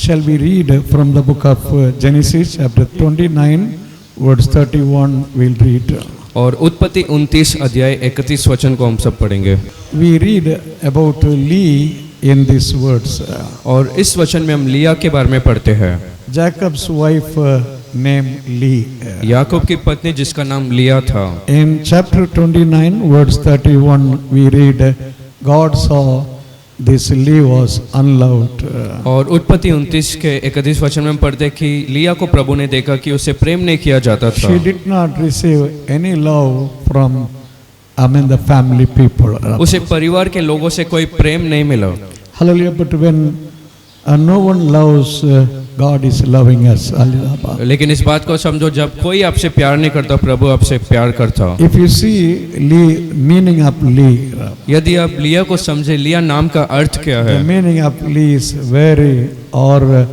Shall we read from the book of Genesis chapter 29 verse 31 we'll read. और उत्पत्ति 29 अध्याय 31 वचन को हम सब पढ़ेंगे। We read about Leah in these words. और इस वचन में हम लिया के बारे में पढ़ते हैं। Jacob's wife named Leah. याकूब की पत्नी जिसका नाम लिया था। In chapter 29 verse 31 we read God saw this Leah was unloved. और उत्पत्ति 29 के 31 वचन में हम पढ़ते हैं कि लिया को प्रभु ने देखा कि उसे प्रेम नहीं किया जाता था। She did not receive any love from the family people. उसे परिवार के लोगों से कोई प्रेम नहीं मिला। Hallelujah. But when no one loves, God is loving us. Hallelujah. लेकिन इस बात को समझो, जब कोई आपसे प्यार नहीं करता प्रभु आपसे प्यार करता। If you see Leah, meaning of Leah, यदि आप लिया को समझे, लिया नाम का अर्थ क्या है? the meaning of Leah is very or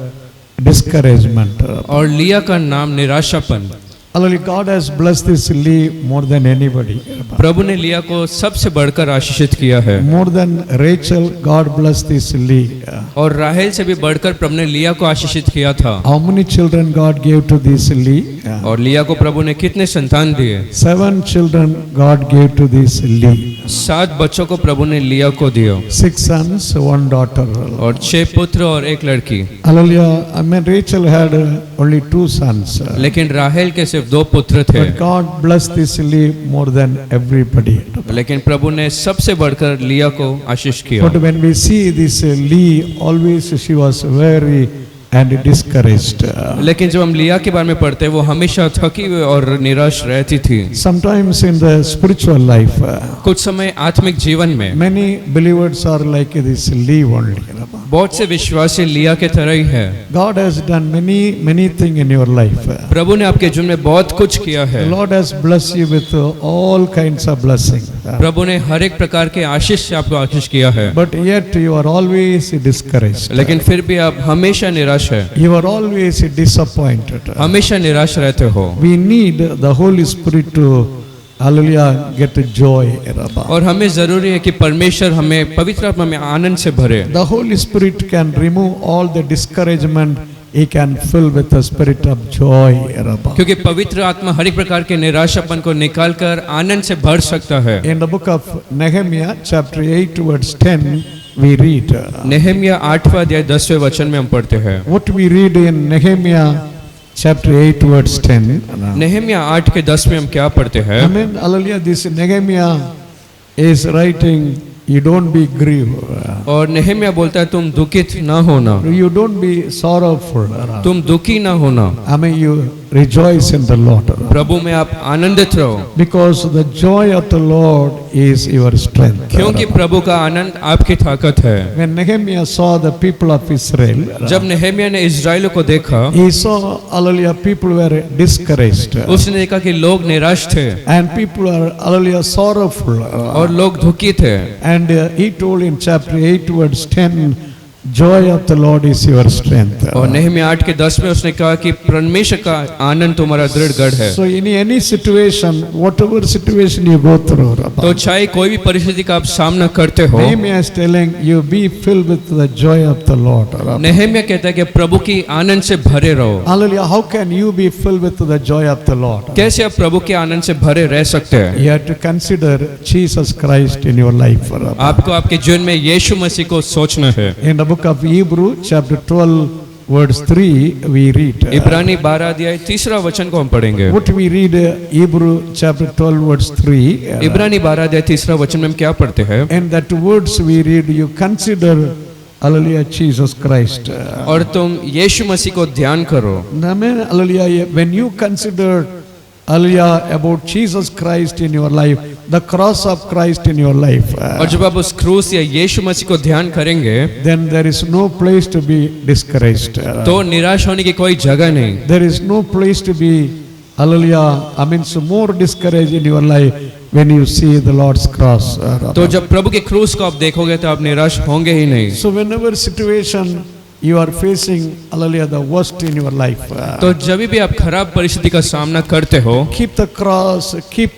discouragement. और लिया का नाम निराशापन। Hallelujah. God has blessed this Leah more than anybody. प्रभु ने लिया को सबसे बढ़कर आशीषित किया है। More than Rachel, God blessed this Leah. और राहेल से भी बढ़कर प्रभु ने लिया को आशीषित किया था। How many children God gave to this Leah? और लिया को प्रभु ने कितने संतान दिए? 7 children God gave to this Leah. 7 बच्चों को प्रभु ने लिया को दिया। 6 sons, 1 daughter. और 6 पुत्र और 1 लड़की। Hallelujah. Rachel had only 2 sons. लेकिन राहेल के सिर्फ 2 पुत्र थे। But God blessed this Leah more than everybody. लेकिन प्रभु ने सबसे बढ़कर लिया को आशीष किया। But when we see this Leah, always she was very and discouraged. लेकिन जब हम लिया के बारे में पढ़ते हैं, वो हमेशा थकी हुई और निराश रहती थी। Sometimes in the spiritual life, कुछ समय आत्मिक जीवन में many believers are like this Leah only. बहुत से विश्वासी लिया के तरह ही है। God has done many things in your life. प्रभु ने आपके जीवन में बहुत कुछ किया है। The Lord has blessed you with all kinds of blessing. प्रभु ने हर एक प्रकार के आशीष से आपको आशीष किया है। But yet you are always discouraged. लेकिन फिर भी आप हमेशा निराश है। You are always disappointed. हमेशा निराश रहते हो। We need the Holy Spirit to, hallelujah, get joy. और हमें जरूरी है कि परमेश्वर हमें पवित्र आत्मा में आनंद से भरे। The Holy Spirit can remove all the discouragement. He can fill with the spirit of joy. क्योंकि पवित्र आत्मा हर एक प्रकार के निराशापन को निकालकर आनंद से भर सकता है। In the book of Nehemiah, chapter 8, verse 10, we read. Nehemiah 8वां अध्याय 10वें वचन में हम पढ़ते हैं। What we read in Nehemiah, chapter 8, verse 10. Nehemiah 8 के 10 में हम क्या पढ़ते हैं? Hallelujah. This Nehemiah is writing, you don't be grieved. और नेहमिया बोलता है तुम दुखित ना होना। You don't be sorrowful. तुम दुखी ना होना। You rejoice in the Lord. प्रभु में आप आनंदित रहो। Because the joy of the Lord is your strength. क्योंकि प्रभु का आनंद आपकी ताकत है। When Nehemiah saw the people of Israel, जब नेहमिया ने इस्राएलियों को देखा, he saw, hallelujah, people were discouraged. उसने देखा कि लोग निराश थे। And people are, hallelujah, sorrowful. और लोग दुखी थे। And he told in chapter 8, verse 10, joy of the Lord is your strength. और नेहमिया 8 के 10 में उसने कहा कि परमेश्वर का आनंद तुम्हारा दृढ़ गढ़ है। So in any situation, whatever situation you go through, तो चाहे कोई भी परिस्थिति का आप सामना करते हो, Nehemiah is telling you, be filled with the joy of the Lord. Nehemiah कहता है कि प्रभु की आनंद से भरे रहो। Hallelujah. How can you be filled with the joy of the Lord? कैसे आप प्रभु के आनंद से भरे रह सकते हैं? You have to consider Jesus Christ in your life. आपको आपके जीवन में यीशु मसीह को सोचना है। In the book of Hebrew, chapter 12, verse 3, we read. इब्रानी 12 अध्याय 3 वचन को हम पढ़ेंगे। What we read, Hebrew chapter 12, verse 3. इब्रानी 12 अध्याय 3 वचन में हम क्या पढ़ते हैं? And that words we read, you consider, hallelujah, Jesus Christ. और तुम यीशु मसीह को ध्यान करो। Amen. Hallelujah. When you consider, hallelujah, about Jesus Christ in your life, the cross of Christ in your life, और जब आप उस क्रूस या यीशु मसीह को ध्यान करेंगे, then there is no place to be discouraged. तो निराश होने की कोई जगह नहीं। There is no place to be, hallelujah, so more discouraged in your life when you see the Lord's cross. तो जब प्रभु के क्रूस को आप देखोगे तो आप निराश होंगे ही नहीं। So whenever situation you are facing, hallelujah, the worst in your life, तो जब भी आप खराब परिस्थिति का सामना करते हो, keep the cross, keep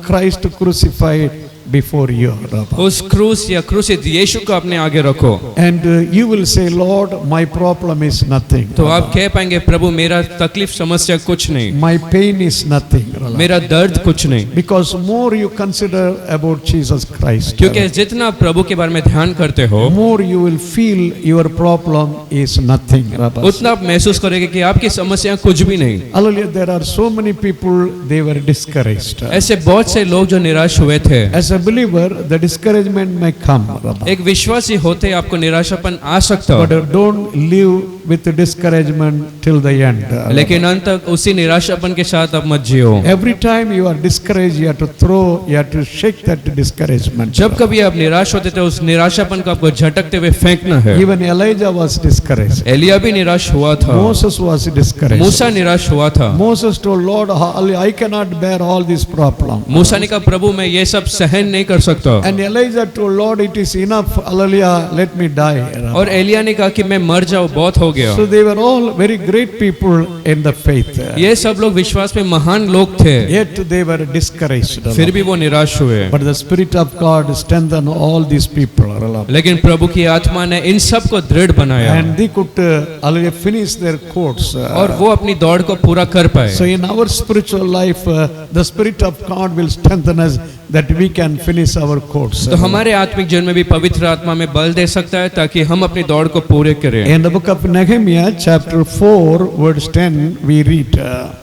Christ crucified before you. उस क्रूस या क्रूसित यीशु को अपने आगे रखो, And you will say, Lord, my problem is nothing. तो आप कह पाएंगे प्रभु मेरा तकलीफ समस्या कुछ नहीं, My pain is nothing. मेरा दर्द कुछ नहीं। Because more you consider about Jesus Christ, क्योंकि जितना प्रभु के बारे में ध्यान करते हो, more you will feel your problem is nothing. उतना आप महसूस करेंगे कि आपकी समस्या कुछ भी नहीं। Hallelujah. There are so many people, they were discouraged. ऐसे बहुत से लोग जो निराश हुए थे। As a believer, the discouragement may come. एक विश्वासी होते आपको निराशापन आ सकता But हो, don't live with the discouragement till the end. लेकिन अंत तक उसी निराशापन के साथ आप मत जियो। Every time you are discouraged, you have to throw, you have to shake that discouragement. जब कभी आप निराश होते थे उस निराशापन को आपको झटकते हुए फेंकना है। Even Elijah was discouraged. Elia भी निराश हुआ था, Moses was discouraged. मूसा निराश हुआ था। Moses told Lord, I cannot bear all this problem. मूसा ने कहा प्रभु मैं ये सब सहन नहीं कर सकता, And Elijah told Lord, it is enough. Hallelujah, let me die. और एलिया ने कहा कि मैं मर जाऊं, बहुत हो गया। So they were all very great people in the faith. ये सब लोग विश्वास में महान लोग थे, Yet they were discouraged. फिर भी वो निराश हुए। But the Spirit of God strengthened all these people. लेकिन प्रभु की आत्मा ने इन सब को दृढ़ बनाया, And they could hallelujah, finish their course. और वो अपनी दौड़ को पूरा कर पाए। So in our spiritual life, the Spirit of God will strengthen us that we can finish our course. तो हमारे आत्मिक जीवन में भी पवित्र आत्मा में बल दे सकता है ताकि हम अपनी दौड़ को पूरे करें। In the book of Nehemiah, chapter 4, verse 10, we read.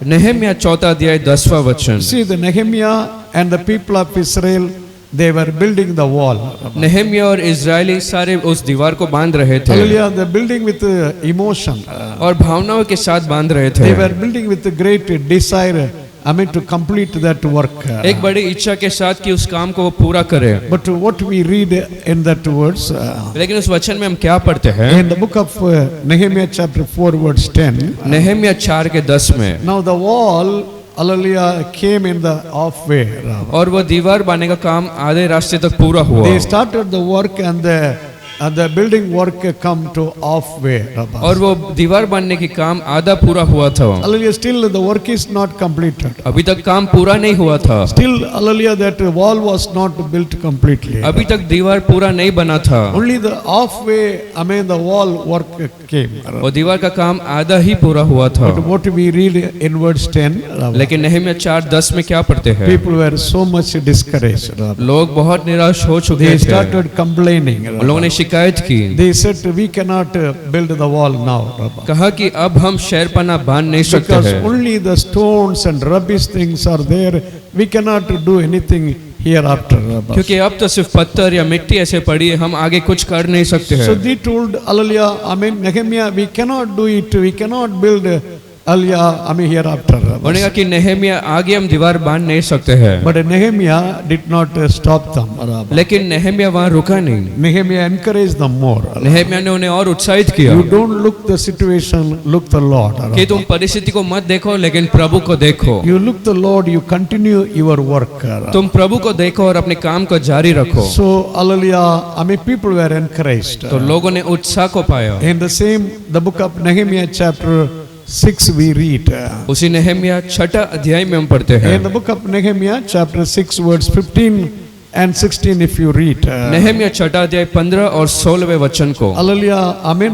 नहम्याह 4 अध्याय 10वां वचन। See, the Nehemiah and the people of Israel, they were building the wall. नहम्याह और इजरायली सारे उस दीवार को बांध रहे थे, Hallelujah, the building with emotion. और भावनाओं के साथ बांध रहे थे। They were building with a great desire, to complete that work. एक बड़ी इच्छा के साथ कि उस काम को वो पूरा करे। But what we read in that words, लेकिन उस वचन में हम क्या पढ़ते हैं? in the book of Nehemiah chapter 4, verse 10, नहम्याह 4 के 10 में, now the wall, hallelujah, came in the halfway. और वो दीवार बनाने का काम आधे रास्ते तक पूरा हुआ, They started the work and the building work come to halfway. और वो दीवार बनने की काम आधा पूरा हुआ था। Hallelujah, still the work is not completed. अभी तक काम पूरा नहीं हुआ था, Still, hallelujah, that wall was not built completely. अभी तक दीवार पूरा नहीं बना था, Only the halfway, the wall work came. और दीवार का काम आधा ही पूरा हुआ था। But what we read in verse 10, लेकिन नहम्याह 4:10 में क्या पढ़ते हैं? people were so much discouraged. लोग बहुत निराश हो चुके They थे, started complaining. लोगों ने शिकायत की, They said, we cannot build the wall now. कहा कि अब हम शहरपनाह बांध नहीं सकते Because हैं, only the stones and rubbish things are there. We cannot do anything hereafter. क्योंकि अब तो सिर्फ पत्थर या मिट्टी ऐसे पड़ी है, हम आगे कुछ कर नहीं सकते So हैं। they told, hallelujah, Nehemiah, we cannot do it. We cannot build, hallelujah, hereafter. उन्होंने कहा कि नहम्याह आगे हम दीवार बांध नहीं सकते हैं, But Nehemiah did not stop them. लेकिन नहम्याह वहाँ रुका नहीं। Nehemiah encouraged them more. नहम्याह ने उन्हें और उत्साहित किया You don't look the situation, look the Lord. कि तुम परिस्थिति को मत देखो लेकिन प्रभु को देखो। You look the Lord, you continue your work. तुम प्रभु को देखो और अपने काम को जारी रखो। So, hallelujah, people were encouraged. तो लोगों ने उत्साह को पाया। In the same, the book of Nehemiah chapter 6 we read. उसी नहम्याह 6 अध्याय में हम पढ़ते हैं। In the book of Nehemiah chapter 6 verse 15 and 16 if you read. नहम्याह 6 अध्याय 15 और 16वें वचन को, Hallelujah,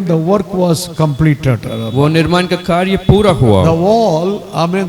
the work was completed. वो निर्माण का कार्य पूरा The हुआ, wall,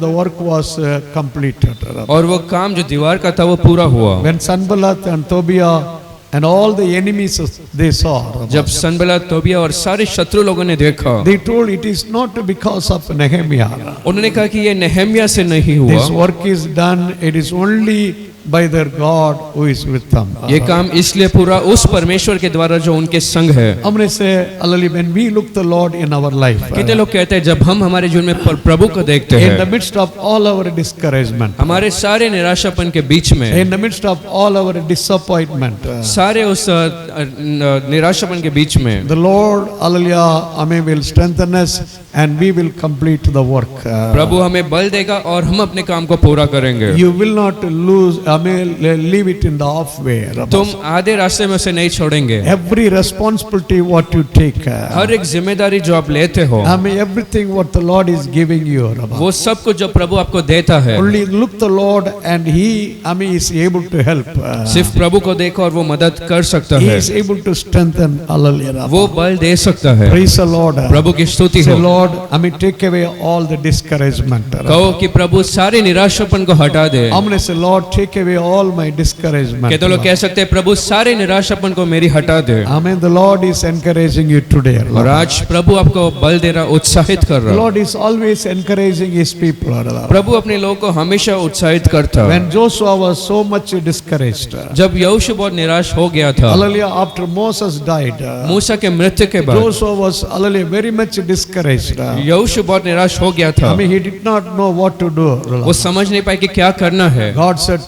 the work was completed. और वो काम जो दीवार का था वो पूरा हुआ। When Sanballat and Tobiah and all the enemies they saw, जब सनबलात, तोबिया और सारे शत्रु लोगों ने देखा, they told it is not because of Nehemiah. उन्होंने कहा कि ये नहम्याह से नहीं हुआ, This work is done, it is only by their God who is with them. ये काम इसलिए पूरा उस परमेश्वर के द्वारा जो उनके संग है। हमने से hallelujah, when we look the Lord in our life, कितने लोग कहते हैं जब हम हमारे जीवन में प्रभु को देखते in the हैं, midst of all our discouragement, हमारे सारे निराशापन के बीच में, in the midst of all our disappointment, सारे उस निराशापन के बीच में, the Lord, hallelujah, will strengthen us and we will complete the work. प्रभु हमें बल देगा और हम अपने काम को पूरा करेंगे। You will not lose, leave it in the halfway. तुम आधे रास्ते में उसे नहीं छोड़ेंगे। Every responsibility what you take, हर एक जिम्मेदारी जो आप लेते हो, everything what the Lord is giving you, वो सब कुछ जो प्रभु आपको देता है, only look the Lord and He, is able to help. सिर्फ प्रभु को देखो और वो मदद कर सकता He है, is able to strengthen. Hallelujah. वो बल दे सकता है। Praise the Lord. प्रभु की स्तुति Say, हो। Lord, take away all the discouragement. कहो कि प्रभु सारे निराशापन को हटा दे। I'm going to say, Lord, take away all my discouragement. कहते लोग कह सकते हैं प्रभु सारे निराशापन को मेरी हटा दे। Amen. The Lord is encouraging you today. और आज प्रभु आपको बल दे रहा, उत्साहित कर The रहा। Lord is always encouraging His people. प्रभु अपने लोगों को हमेशा उत्साहित करता। When Joshua was so much discouraged, जब यहोशू बहुत निराश हो गया था, hallelujah, after Moses died, मूसा के मृत्यु के बाद Joshua was, hallelujah, very much discouraged. यहोशू बहुत निराश हो गया था। He did not know what to do. वो समझ नहीं पाए कि क्या करना है। God said,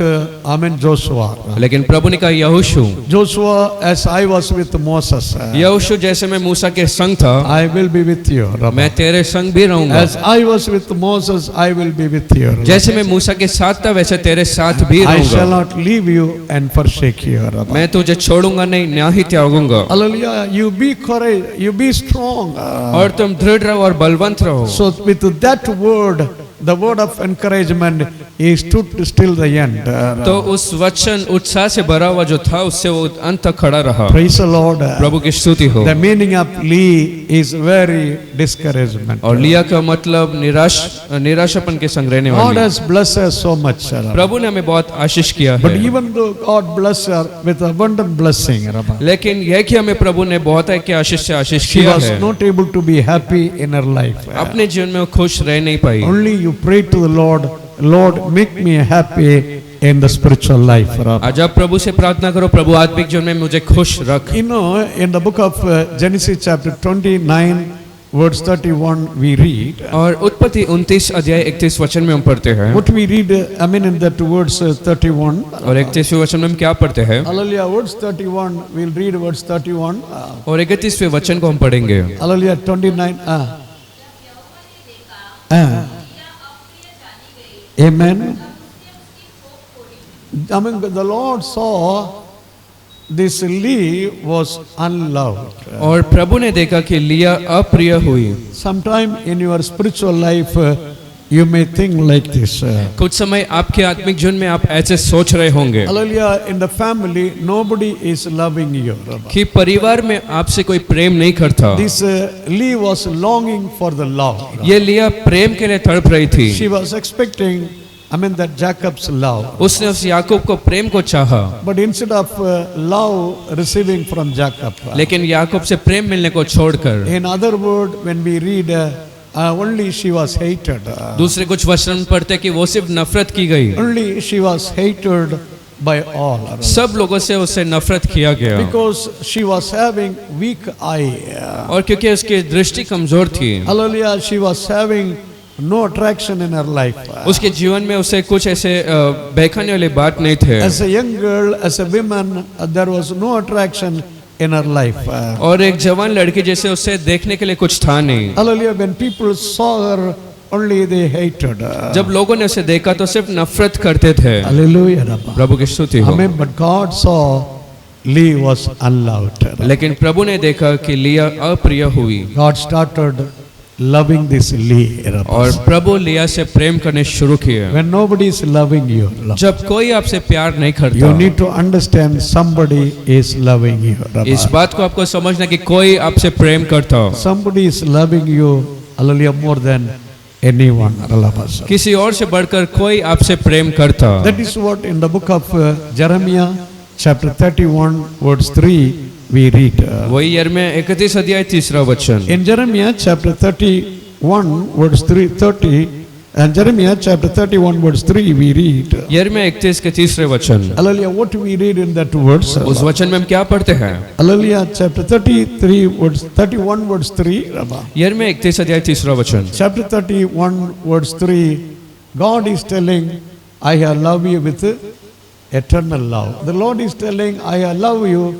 Joshua. लेकिन प्रभु ने कहा यहोशू, Joshua, as I was with Moses, यहोशू जैसे मैं मूसा के संग था, I will be with you. मैं तेरे संग भी रहूंगा। As I was with Moses, I will be with you. जैसे मैं मूसा के साथ था वैसे तेरे साथ भी I shall रहूंगा। not leave you and forsake you. मैं तुझे छोड़ूंगा नहीं, ना ही त्यागूंगा। Hallelujah. You be courage, you be strong. और तुम दृढ़ रहो और बलवंत रहो। So with that word, the word of encouragement, he stood till the end. तो उस वचन उत्साह से भरा हुआ जो था उससे वो अंत तक खड़ा रहा। Praise the Lord. प्रभु की स्तुति हो। The meaning of Lee is very discouragement. और लिया का मतलब निराशापन के संग रहने God वाली। has blessed us so much. प्रभु ने हमें बहुत आशीष किया But है। even though God blessed her with abundant blessing, लेकिन यह कि हमें प्रभु ने बहुत है कि आशीष से आशीष she किया was है, not able to be happy in her life. अपने जीवन में वो खुश रह नहीं पाई। Only you pray to the Lord, Lord, make me happy in the spiritual life. आज आप प्रभु से प्रार्थना करो, प्रभु आत्मिक जीवन में मुझे खुश रख। In the book of Genesis chapter 29, verse 31, we read. और उत्पत्ति 29 अध्याय 31 वचन में हम पढ़ते हैं। What we read, in that verse 31. और 31वें वचन में हम क्या पढ़ते हैं? Hallelujah, verse 31, we'll read verse 31. और 31वें वचन को हम पढ़ेंगे। Hallelujah, 29. Amen. The Lord saw this Lee was unloved. और प्रभु ने देखा कि लिया अप्रिय हुई। Sometime in your spiritual life, you may think like this. कुछ समय आपके आत्मिक जीवन में आप ऐसे सोच रहे होंगे Hallelujah, in the family, nobody is loving you. कि परिवार में आपसे कोई प्रेम नहीं करता। This Lee was longing for the love. ये लिया प्रेम के लिए तड़प रही थी। She was expecting, that Jacob's love. उसने उस याकूब को प्रेम को चाहा, But instead of love receiving from Jacob, लेकिन याकूब से प्रेम मिलने को छोड़कर in other word, when we read, only she was hated. दूसरे कुछ वचन पढ़ते कि वो सिर्फ नफरत की गई। Only she was hated by all. सब लोगों से उससे नफरत किया गया Because she was having weak eye. और क्योंकि उसकी दृष्टि कमजोर थी। Hallelujah, she was having no attraction in her life. उसके जीवन में उसे कुछ ऐसे बहकाने वाली बात नहीं थे। As a young girl, as a woman, there was no attraction in her life. और एक जवान लड़की जैसे उसे देखने के लिए कुछ था नहीं। Hallelujah, when people saw her, only they hated. जब लोगों ने उसे देखा तो सिर्फ नफरत करते थे। Hallelujah. प्रभु की स्तुति हो। Amen. But God saw Lee was unloved. लेकिन प्रभु ने देखा कि लिया अप्रिय हुई God started loving this Lee. और प्रभु लिया से प्रेम करने शुरू किए। When nobody is loving you, जब कोई आपसे प्यार नहीं you करता, need to understand somebody is loving you. इस बात को आपको समझना कि कोई आपसे प्रेम करता, Somebody is loving you, hallelujah, more than anyone. किसी और से बढ़कर कोई आपसे प्रेम करता। That is what in the book of Jeremiah chapter 31 verse 3 we read. वही यिर्मयाह 31 अध्याय 3 वचन। In Jeremiah chapter 31 verse 30 and Jeremiah chapter 31 verse 3 we read. यिर्मयाह 31 के 3 वचन। Hallelujah, what we read in that verse? उस वचन में हम क्या पढ़ते हैं? Hallelujah, chapter 33 verse 31 verse 3. यिर्मयाह 31 अध्याय 3 वचन। Chapter 31 verse 3, God is telling, I have loved you with eternal love. The Lord is telling, I have loved you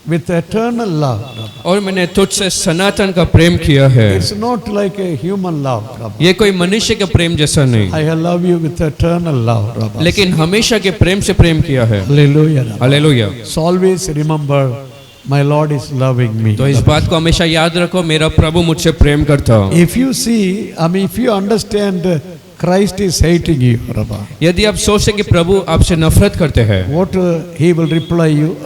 with eternal love. और मैंने तुझसे सनातन का प्रेम किया है। It's not like a human love. ये कोई मनुष्य के प्रेम जैसा नहीं, I love you with eternal love. लेकिन हमेशा के प्रेम से प्रेम किया है। Hallelujah. Hallelujah. So always remember, my Lord is loving me. तो इस बात को हमेशा याद रखो, मेरा प्रभु मुझसे प्रेम करता। If you see, if you understand, Christ is hating you. यदि आप सोचते कि प्रभु आपसे नफरत करते हैं, What he will reply you?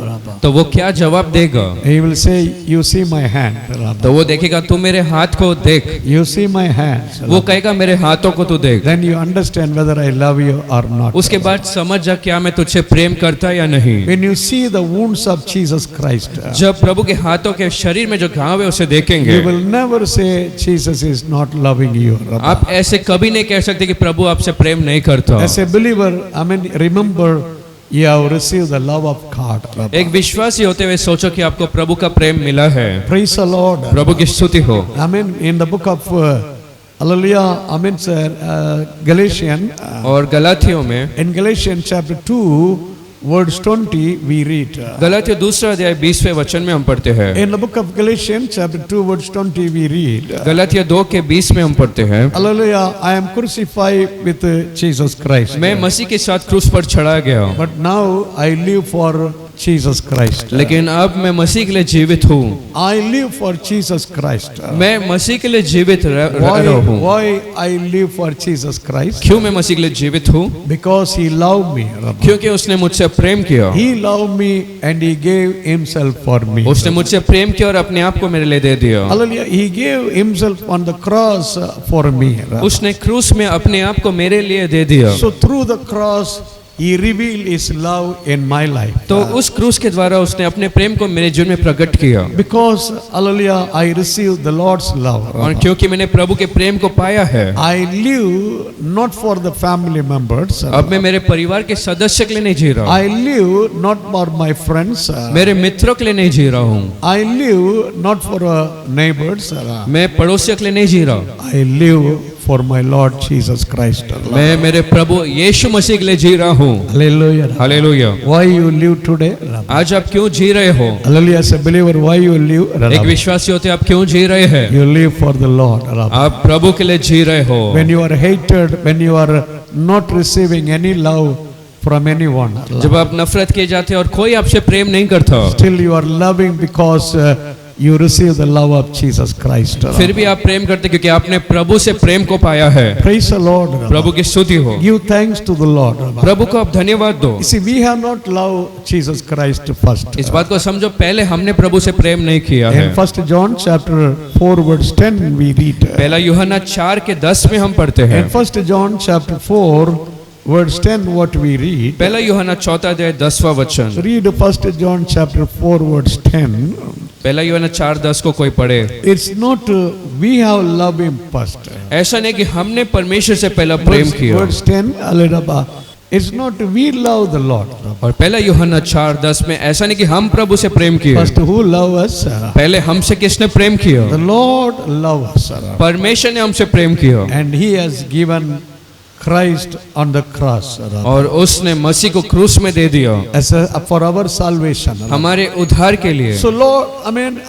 तो वो क्या जवाब देगा? He will say, you see my hand. तो वो देखेगा तू मेरे हाथ को देख। You see my hands. वो कहेगा मेरे हाथों को तू देख। Then you understand whether I love you or not. उसके बाद समझ जा क्या मैं तुझसे प्रेम करता या नहीं। When you see the wounds of Jesus Christ, जब प्रभु के हाथों के शरीर में जो घाव है उसे देखेंगे, you will never say Jesus is not loving you. आप ऐसे कभी नहीं कह सकते कि प्रभु आपसे प्रेम नहीं करता। As a believer, remember, you have received the love of God. एक विश्वासी होते हुए सोचो कि आपको प्रभु का प्रेम मिला है। Praise the Lord. प्रभु की स्तुति हो। In the book of Hallelujah, Galatians, और गलातियों में, in Galatians chapter 2, verse 20, we read. गलातियों दूसरा अध्याय 20वें वचन में हम पढ़ते हैं। In the book of Galatians chapter 2, verse 20, we read. Galatia 2 के 20 में हम पढ़ते हैं, Hallelujah, I am crucified with Jesus Christ. मैं मसीह के साथ क्रूस पर चढ़ा गया, But now I live for Jesus Christ. लेकिन अब मैं मसीह के लिए जीवित हूँ। I live for Jesus Christ. मैं मसीह के लिए जीवित रह रहा हूँ। Why I live for Jesus Christ? क्यों मैं मसीह के लिए जीवित हूँ? Because He loved me. क्योंकि उसने मुझसे प्रेम किया। He loved me and He gave Himself for me. उसने मुझसे प्रेम किया और अपने आप को मेरे लिए दे दिया। Hallelujah. He gave Himself on the cross for me. उसने क्रूस में अपने आप को मेरे लिए दे दिया। So through the cross, He revealed His love in my life. तो उस क्रूस के द्वारा उसने अपने प्रेम को मेरे जीवन में प्रकट किया। Because, hallelujah, I received the Lord's love. और क्योंकि मैंने प्रभु के प्रेम को पाया है, I live not for the family members. अब मैं मेरे परिवार के सदस्य के लिए नहीं जी रहा हूँ। I live not for my friends. मेरे मित्रों के लिए नहीं जी रहा हूँ। I live not for neighbors. मैं पड़ोसियों के लिए नहीं जी रहा। I live for my Lord Jesus Christ. मैं मेरे प्रभु यीशु मसीह के लिए जी रहा हूँ। Hallelujah. Hallelujah. Why you live today? आज आप क्यों जी रहे हो? Hallelujah. As a believer, why you live? एक विश्वासी होते आप क्यों जी रहे हैं? You live for the Lord. आप प्रभु के लिए जी रहे हो। When you are hated, when you are not receiving any love from anyone, जब आप नफरत किए जाते हैं और कोई आपसे प्रेम नहीं करता, still you are loving because you receive the love of Jesus Christ. फिर भी आप प्रेम करते क्योंकि आपने प्रभु से प्रेम को पाया है। Praise the Lord. प्रभु की स्तुति हो। Give thanks to the Lord. प्रभु को आप धन्यवाद दो। You see, we have not loved Jesus Christ first. इस बात को समझो, पहले हमने प्रभु से प्रेम नहीं किया है। In 1 John chapter 4 verse 10 we read. पहला यूहन्ना 4 के 10 में हम पढ़ते हैं। In 1 John chapter 4 verse 10 what we read. पहला यूहन्ना 4 अध्याय 10वां वचन। Read 1 John chapter 4 verse 10. पहला यूहन्ना 4:10 को कोई पढ़े। It's not we have loved Him first. ऐसा नहीं कि हमने परमेश्वर से पहला प्रेम किया। Verse 10, hallelujah. It's not we love the Lord. और पहला यूहन्ना 4:10 में ऐसा नहीं कि हम प्रभु से प्रेम किया। First, who love us? पहले हमसे किसने प्रेम किया? The Lord love us. परमेश्वर ने हमसे प्रेम किया And He has given Christ on the cross. और उसने मसीह को क्रूस में दे दिया As for our salvation. हमारे उद्धार के लिए। So Lord,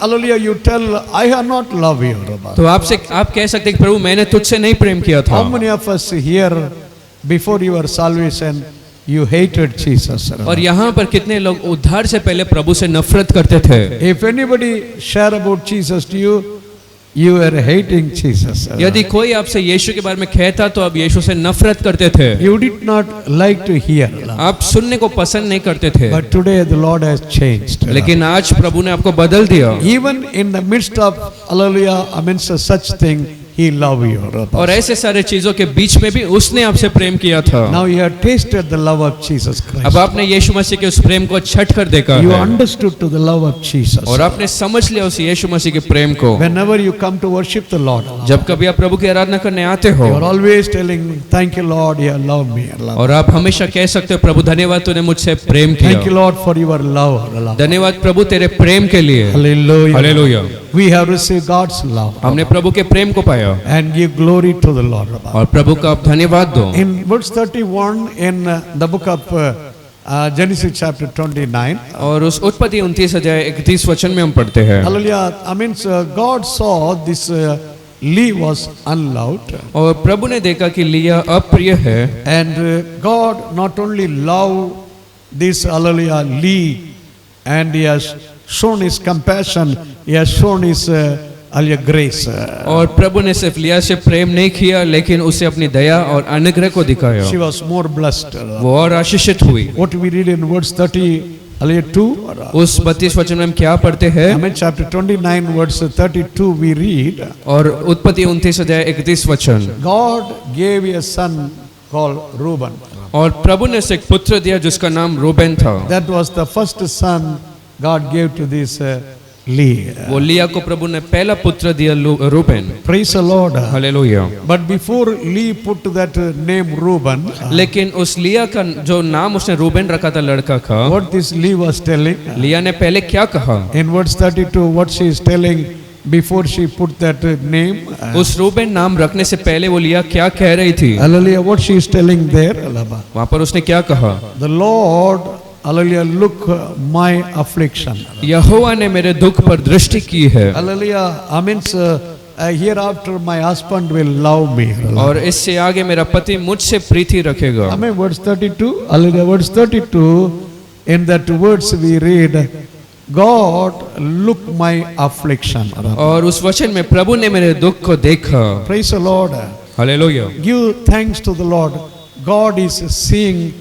hallelujah, you tell, I have not loved you. तो आपसे आप कह सकते हैं कि प्रभु मैंने तुझसे नहीं प्रेम किया था। How many of us here, before your salvation, you hated Jesus? और यहाँ पर कितने लोग उद्धार से पहले प्रभु से नफरत करते थे? If anybody share about Jesus to you, you are hating Jesus. यदि कोई आपसे यीशु के बारे में कहता तो आप यीशु से नफरत करते थे। You did not like to hear. आप सुनने को पसंद नहीं करते थे। But today the Lord has changed. लेकिन आज प्रभु ने आपको बदल दिया। Even in the midst of, hallelujah, amidst such thing, He love you. और ऐसे सारे चीजों के बीच में भी उसने आपसे प्रेम किया था। Now you have tasted the love of Jesus Christ. अब आपने यीशु मसीह के उस प्रेम को छठ कर देखा You है understood to the love of Jesus. और आपने समझ लिया उस यीशु मसीह के प्रेम को। Whenever you come to worship the Lord, जब कभी आप प्रभु की आराधना करने आते हो you are always telling, thank you Lord, you have loved me. और आप हमेशा कह सकते हो, प्रभु धन्यवाद तूने मुझसे प्रेम Thank you किया। Lord for your love. धन्यवाद प्रभु तेरे प्रेम के लिए। Hallelujah. Hallelujah. We have received God's love. हमने प्रभु के प्रेम को पाया And give glory to the Lord. और प्रभु का आप धन्यवाद दो। In verse 31 in the book of Genesis chapter 29. और उस उत्पत्ति 29 अध्याय 31 वचन में हम पढ़ते हैं। Hallelujah. I mean, God saw this Leah was unloved, और प्रभु ने देखा कि लिया अप्रिय है, and God not only loved this hallelujah Leah, and He has shown His compassion, He has shown His hallelujah grace. और प्रभु ने सिर्फ लिया से प्रेम नहीं किया लेकिन उसे अपनी दया और अनुग्रह को दिखाया। She was more blessed. वो और आशीषित हुई। What we read in verse 30, hallelujah 2. उस 32 वचन में हम क्या पढ़ते हैं? Amen. Chapter 29 verse 32 we read, और उत्पत्ति 29 अध्याय 31 वचन, God gave a son called Reuben. और प्रभु ने उसे एक पुत्र दिया जिसका नाम रूबेन था। That was the first son God gave to this Leah. वो लिया को प्रभु ने पहला पुत्र दिया Reuben. Praise the Lord. Hallelujah. But before Leah put that name Reuben, लेकिन उस लिया का जो नाम उसने रूबेन रखा था लड़का का, what this Leah was telling, लिया ने पहले क्या कहा? in verse 32, what she is telling before she put that name, उस रूबेन नाम रखने से पहले वो लिया क्या कह रही थी? hallelujah, what she is telling there, वहाँ पर उसने क्या कहा? the Lord, hallelujah, look my affliction. यहोवा ने मेरे दुख पर दृष्टि की है, Hallelujah. I mean, hereafter my husband will love me. और इससे आगे मेरा पति मुझसे प्रीति रखेगा। I mean, verse 32, hallelujah, verse 32, in that words we read, God look my affliction. और उस वचन में प्रभु ने मेरे दुख को देखा। Praise the Lord. Hallelujah. Give thanks to the Lord. God is seeing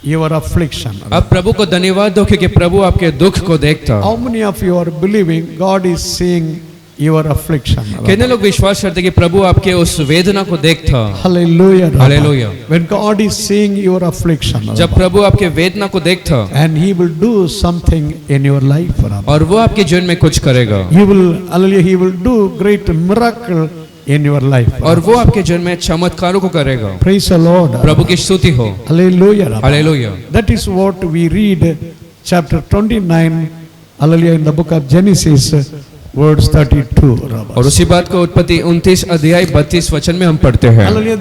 your affliction. अब प्रभु को धन्यवाद दो क्योंकि प्रभु आपके दुख को देखता। How many of you are believing God is seeing your affliction? कितने लोग विश्वास करते हैं कि प्रभु आपके उस वेदना को देखता? Hallelujah. Hallelujah. When God is seeing your affliction, जब प्रभु आपके वेदना को देखता and He will do something in your life. और वो आपके जीवन में कुछ करेगा, He will, hallelujah, He will do great miracle in your life. और वो आपके जीवन में चमत्कारों को करेगा। Praise the Lord. प्रभु की स्तुति हो। Hallelujah. Hallelujah. That is what we read chapter 29, hallelujah, in the book of Genesis, verse 32. और उसी बात को उत्पत्ति 29 अध्याय 32 वचन में हम पढ़ते हैं। Hallelujah.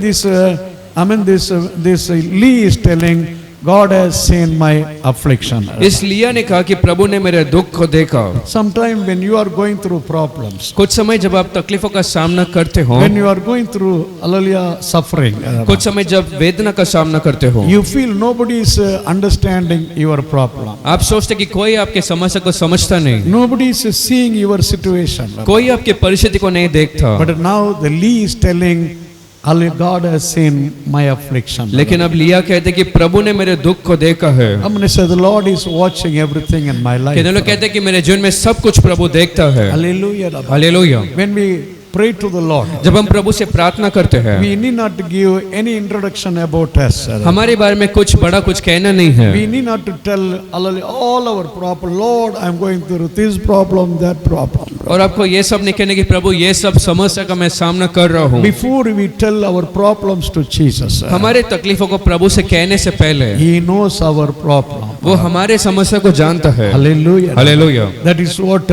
This Lee is telling, God has seen my affliction. इस लिया ने कहा कि प्रभु ने मेरे दुख को देखा। Sometime when you are going through problems, कुछ समय जब आप तकलीफों का सामना करते हो, when you are going through, hallelujah, suffering, कुछ समय जब वेदना का सामना करते हो, you feel nobody is understanding your problem. आप सोचते कि कोई आपके समस्या को समझता नहीं, Nobody is seeing your situation. कोई आपके परिस्थिति को नहीं देखता। But now the Lee is telling, hallelujah, God has seen my affliction. लेकिन अब लिया कहते कि प्रभु ने मेरे दुख को देखा है। I'm going to say the Lord is watching everything in my life. कितने लोग कहते हैं कि मेरे जीवन में सब कुछ प्रभु देखता है। Hallelujah. Hallelujah. When we pray to the Lord, जब हम प्रभु से प्रार्थना करते हैं, we need not to give any introduction about us. हमारे बारे में कुछ बड़ा कुछ कहना नहीं है। We need not to tell, hallelujah, all our problem. Lord, I'm going through this problem, that problem. और आपको ये सब नहीं कहने की प्रभु ये सब समस्या का मैं सामना कर रहा हूँ। Before we tell our problems to Jesus, हमारे तकलीफों को प्रभु से कहने से पहले He knows our problem. वो हमारे समस्या को जानता है। Hallelujah. Hallelujah. That is what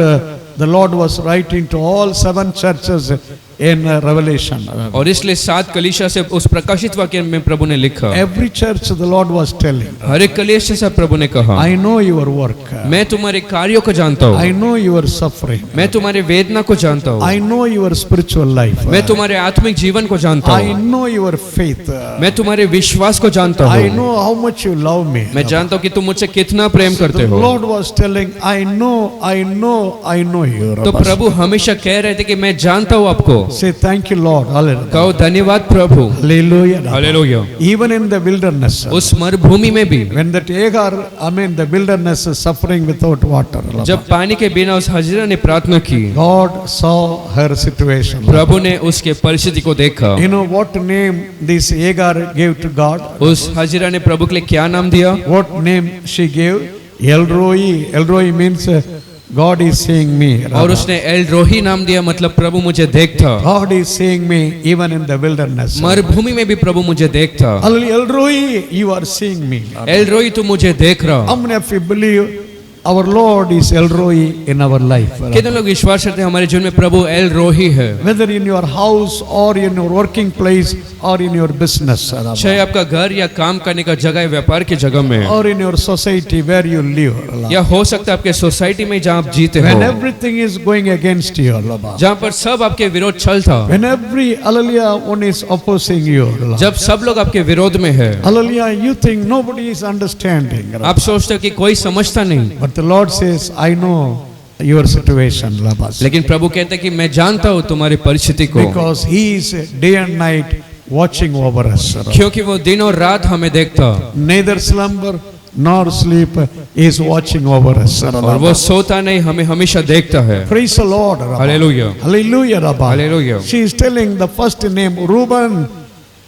the Lord was writing to all 7 churches in Revelation. और इसलिए 7 कलीसिया से उस प्रकाशित वाक्य में प्रभु ने लिखा। Every church the Lord was telling, हर एक कलीसिया से प्रभु ने कहा, I know your work. मैं तुम्हारे कार्यों को जानता हूँ, I know your suffering. मैं तुम्हारे वेदना को जानता हूँ, I know your spiritual life. मैं तुम्हारे आत्मिक जीवन को जानता I हूँ, know your faith. मैं तुम्हारे विश्वास को जानता I हूँ, know how much you love me. मैं जानता हूँ कि तुम मुझसे कितना प्रेम करते The हो। Lord was telling, I know you. तो प्रभु हमेशा कह रहे थे कि मैं जानता हूँ आपको। Say thank you, Lord. Hallelujah. कहो धन्यवाद प्रभु। Hallelujah. Hallelujah. Even in the wilderness, उस मरुभूमि में भी when that Hagar, the wilderness is suffering without water, जब पानी के बिना उस हजरा ने प्रार्थना की, God saw her situation. प्रभु ने उसके परिस्थिति को देखा। You know what name this Hagar gave to God? उस हजरा ने प्रभु के लिए क्या नाम दिया? What name she gave? El Roi. El Roi means God is seeing me. और उसने एल रोही नाम दिया, मतलब प्रभु मुझे देखता। God is seeing me even in the wilderness. मरुभूमि में भी प्रभु मुझे देखता। El Roi, you are seeing me. L रोही तू मुझे देख रहा। How many of you believe, our Lord is El Roi in our life. कितने लोग विश्वास करते हैं हमारे जीवन में प्रभु एल रोही है? Whether in your house or in your working place or in your business, चाहे आपका घर या काम करने का जगह है, व्यापार की जगह में, or in your society where you live, या हो सकता है आपके सोसाइटी में जहाँ आप जीते when हो, everything is going against you, जहाँ पर सब आपके विरोध चलता, when every hallelujah one is opposing you, जब सब लोग आपके विरोध में है, hallelujah, you think nobody is understanding, आप सोचते हो कि कोई समझता नहीं, but the Lord says, I know your situation, लेकिन प्रभु कहते हैं कि मैं जानता हूँ तुम्हारी परिस्थिति को, because He is day and night watching over us. क्योंकि वो दिन और रात हमें देखता, Neither slumber nor sleep is watching over us. और वो सोता नहीं, हमें हमेशा देखता है। Praise the Lord. Hallelujah, Hallelujah, Rabba. Hallelujah. She is telling the first name, Reuben.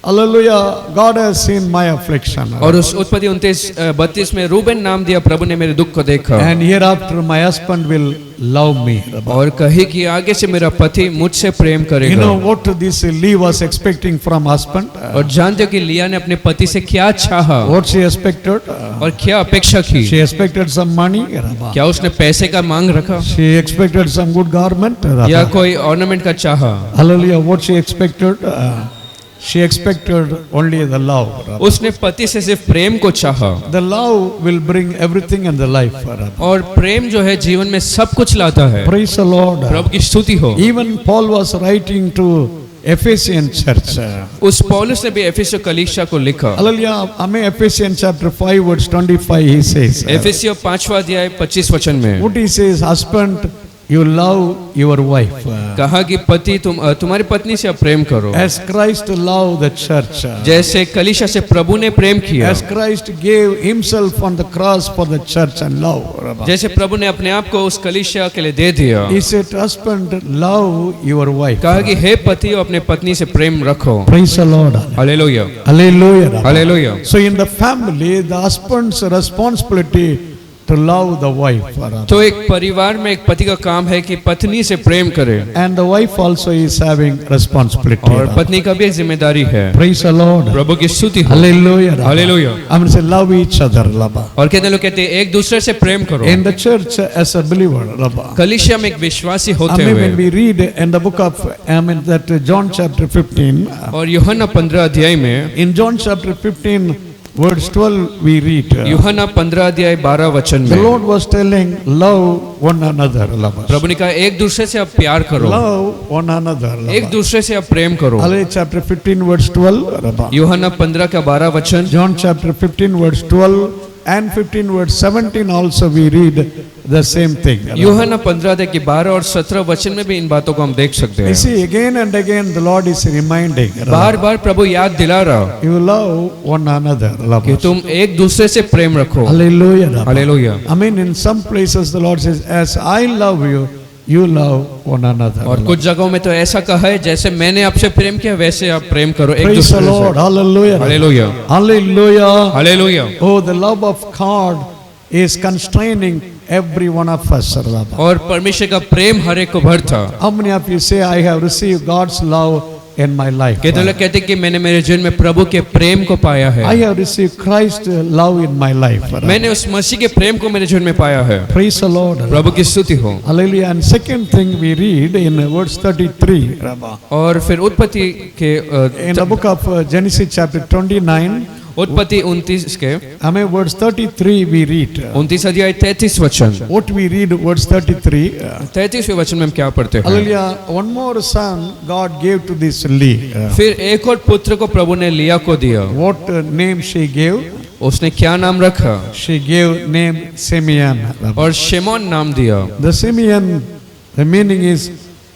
Hallelujah, God has seen my affliction. और उस उत्पत्ति 29:32 में रूबेन नाम दिया, प्रभु ने मेरे दुख को देखा, And hereafter my husband will love me. Rabba. और कही कि आगे से मेरा पति मुझसे प्रेम You करेगा। know what this Lee was expecting from husband? और जानते हो कि लिया ने अपने पति से क्या चाहा What she expected? और क्या अपेक्षा की? She expected some money. Rabba. क्या उसने पैसे का मांग रखा She expected some good garment. या Rabba. कोई ऑर्नामेंट का चाहा? Hallelujah, what she expected? She expected only the love. Rabba. उसने पति से सिर्फ प्रेम को चाहा, The love will bring everything in the life. Rabba. और प्रेम जो है जीवन में सब कुछ लाता है। Praise the Lord. प्रभु की स्तुति हो। Even Paul was writing to Ephesian church. उस पौलुस ने भी एफिसियों कलीसिया को लिखा। Hallelujah. Amen. Ephesians chapter 5 verse 25 he says. एफिसियों 5वां अध्याय 25 वचन में What he says, husband, you love your wife. कहा कि पति तुम्हारी पत्नी से आप प्रेम करो, As Christ loved the church. जैसे कलीसिया से प्रभु ने प्रेम किया, As Christ gave himself on the cross for the church and love. Rabba. जैसे प्रभु ने अपने आप को उस कलीसिया के लिए दे दिया। He said, husband, love your wife. कहा कि हे पति अपने पत्नी से प्रेम रखो। Praise the Lord. Hallelujah, Hallelujah. Rabba. Hallelujah. So in the family, the husband's responsibility to love the wife. Rabba. तो एक परिवार में एक पति का काम है कि पत्नी से प्रेम करे, And the wife also is having responsibility. और पत्नी का भी एक जिम्मेदारी है। Praise the Lord. प्रभु की स्तुति हो। Hallelujah. Hallelujah. I'm going to say love each other. Rabba. और कितने लोग कहते हैं एक दूसरे से प्रेम करो। In the church as a believer. Rabba. कलीसिया में एक विश्वासी होते Amen. हुए, When we read in the book of that John chapter 15. और यूहन्ना 15 अध्याय में, In John chapter 15 verse 12 we read. यूहन्ना 15 अध्याय 12 वचन The में Lord was telling love one another. Love us. प्रभु ने कहा एक दूसरे से आप प्यार करो, Love one another. Love एक us. दूसरे से आप प्रेम करो। Hallelujah. Chapter 15 verse 12. Rabba. यूहन्ना 15 का 12 वचन, John chapter 15 verse 12 and 15 verse 17 also we read the same thing. यूहन्ना 15 अध्याय की 12 और 17 वचन में भी इन बातों को हम देख सकते You हैं। see, again and again the Lord is reminding. बार बार प्रभु याद दिला रहा You love one another. Love कि us. तुम एक दूसरे से प्रेम रखो। Hallelujah. Rabba. Hallelujah. I mean, in some places the Lord says, as I love you, you love one another. और कुछ जगहों में तो ऐसा कहा है जैसे मैंने आपसे प्रेम किया वैसे आप प्रेम करो एक Praise the दूसरे Lord. से। Hallelujah. Hallelujah, Hallelujah. Hallelujah. Oh, the love of God is constraining every one of us. Rabba. और परमेश्वर का प्रेम हर एक को भरता। How many of you say, I have received God's love in my life? कितने लोग कहते हैं कि मैंने मेरे जीवन में प्रभु के प्रेम को पाया है, I have received Christ's love in my life. मैंने उस मसीह के प्रेम को मेरे जीवन में पाया है। Praise the Lord. प्रभु की स्तुति हो। Hallelujah. And second thing we read in verse 33. Rabba. और फिर उत्पत्ति के In the book of Genesis chapter 29, उत्पत्ति 29 के Amen, verse 33 we read. 29 अध्याय 33 वचन, What we read, verse 33. 33वें वचन में हम क्या पढ़ते हैं? Hallelujah. One more son God gave to this Lee. फिर एक और पुत्र को प्रभु ने लिया को दिया। What name she gave? उसने क्या नाम रखा? She gave name Simeon. और शिमोन नाम दिया। The Simeon, the meaning is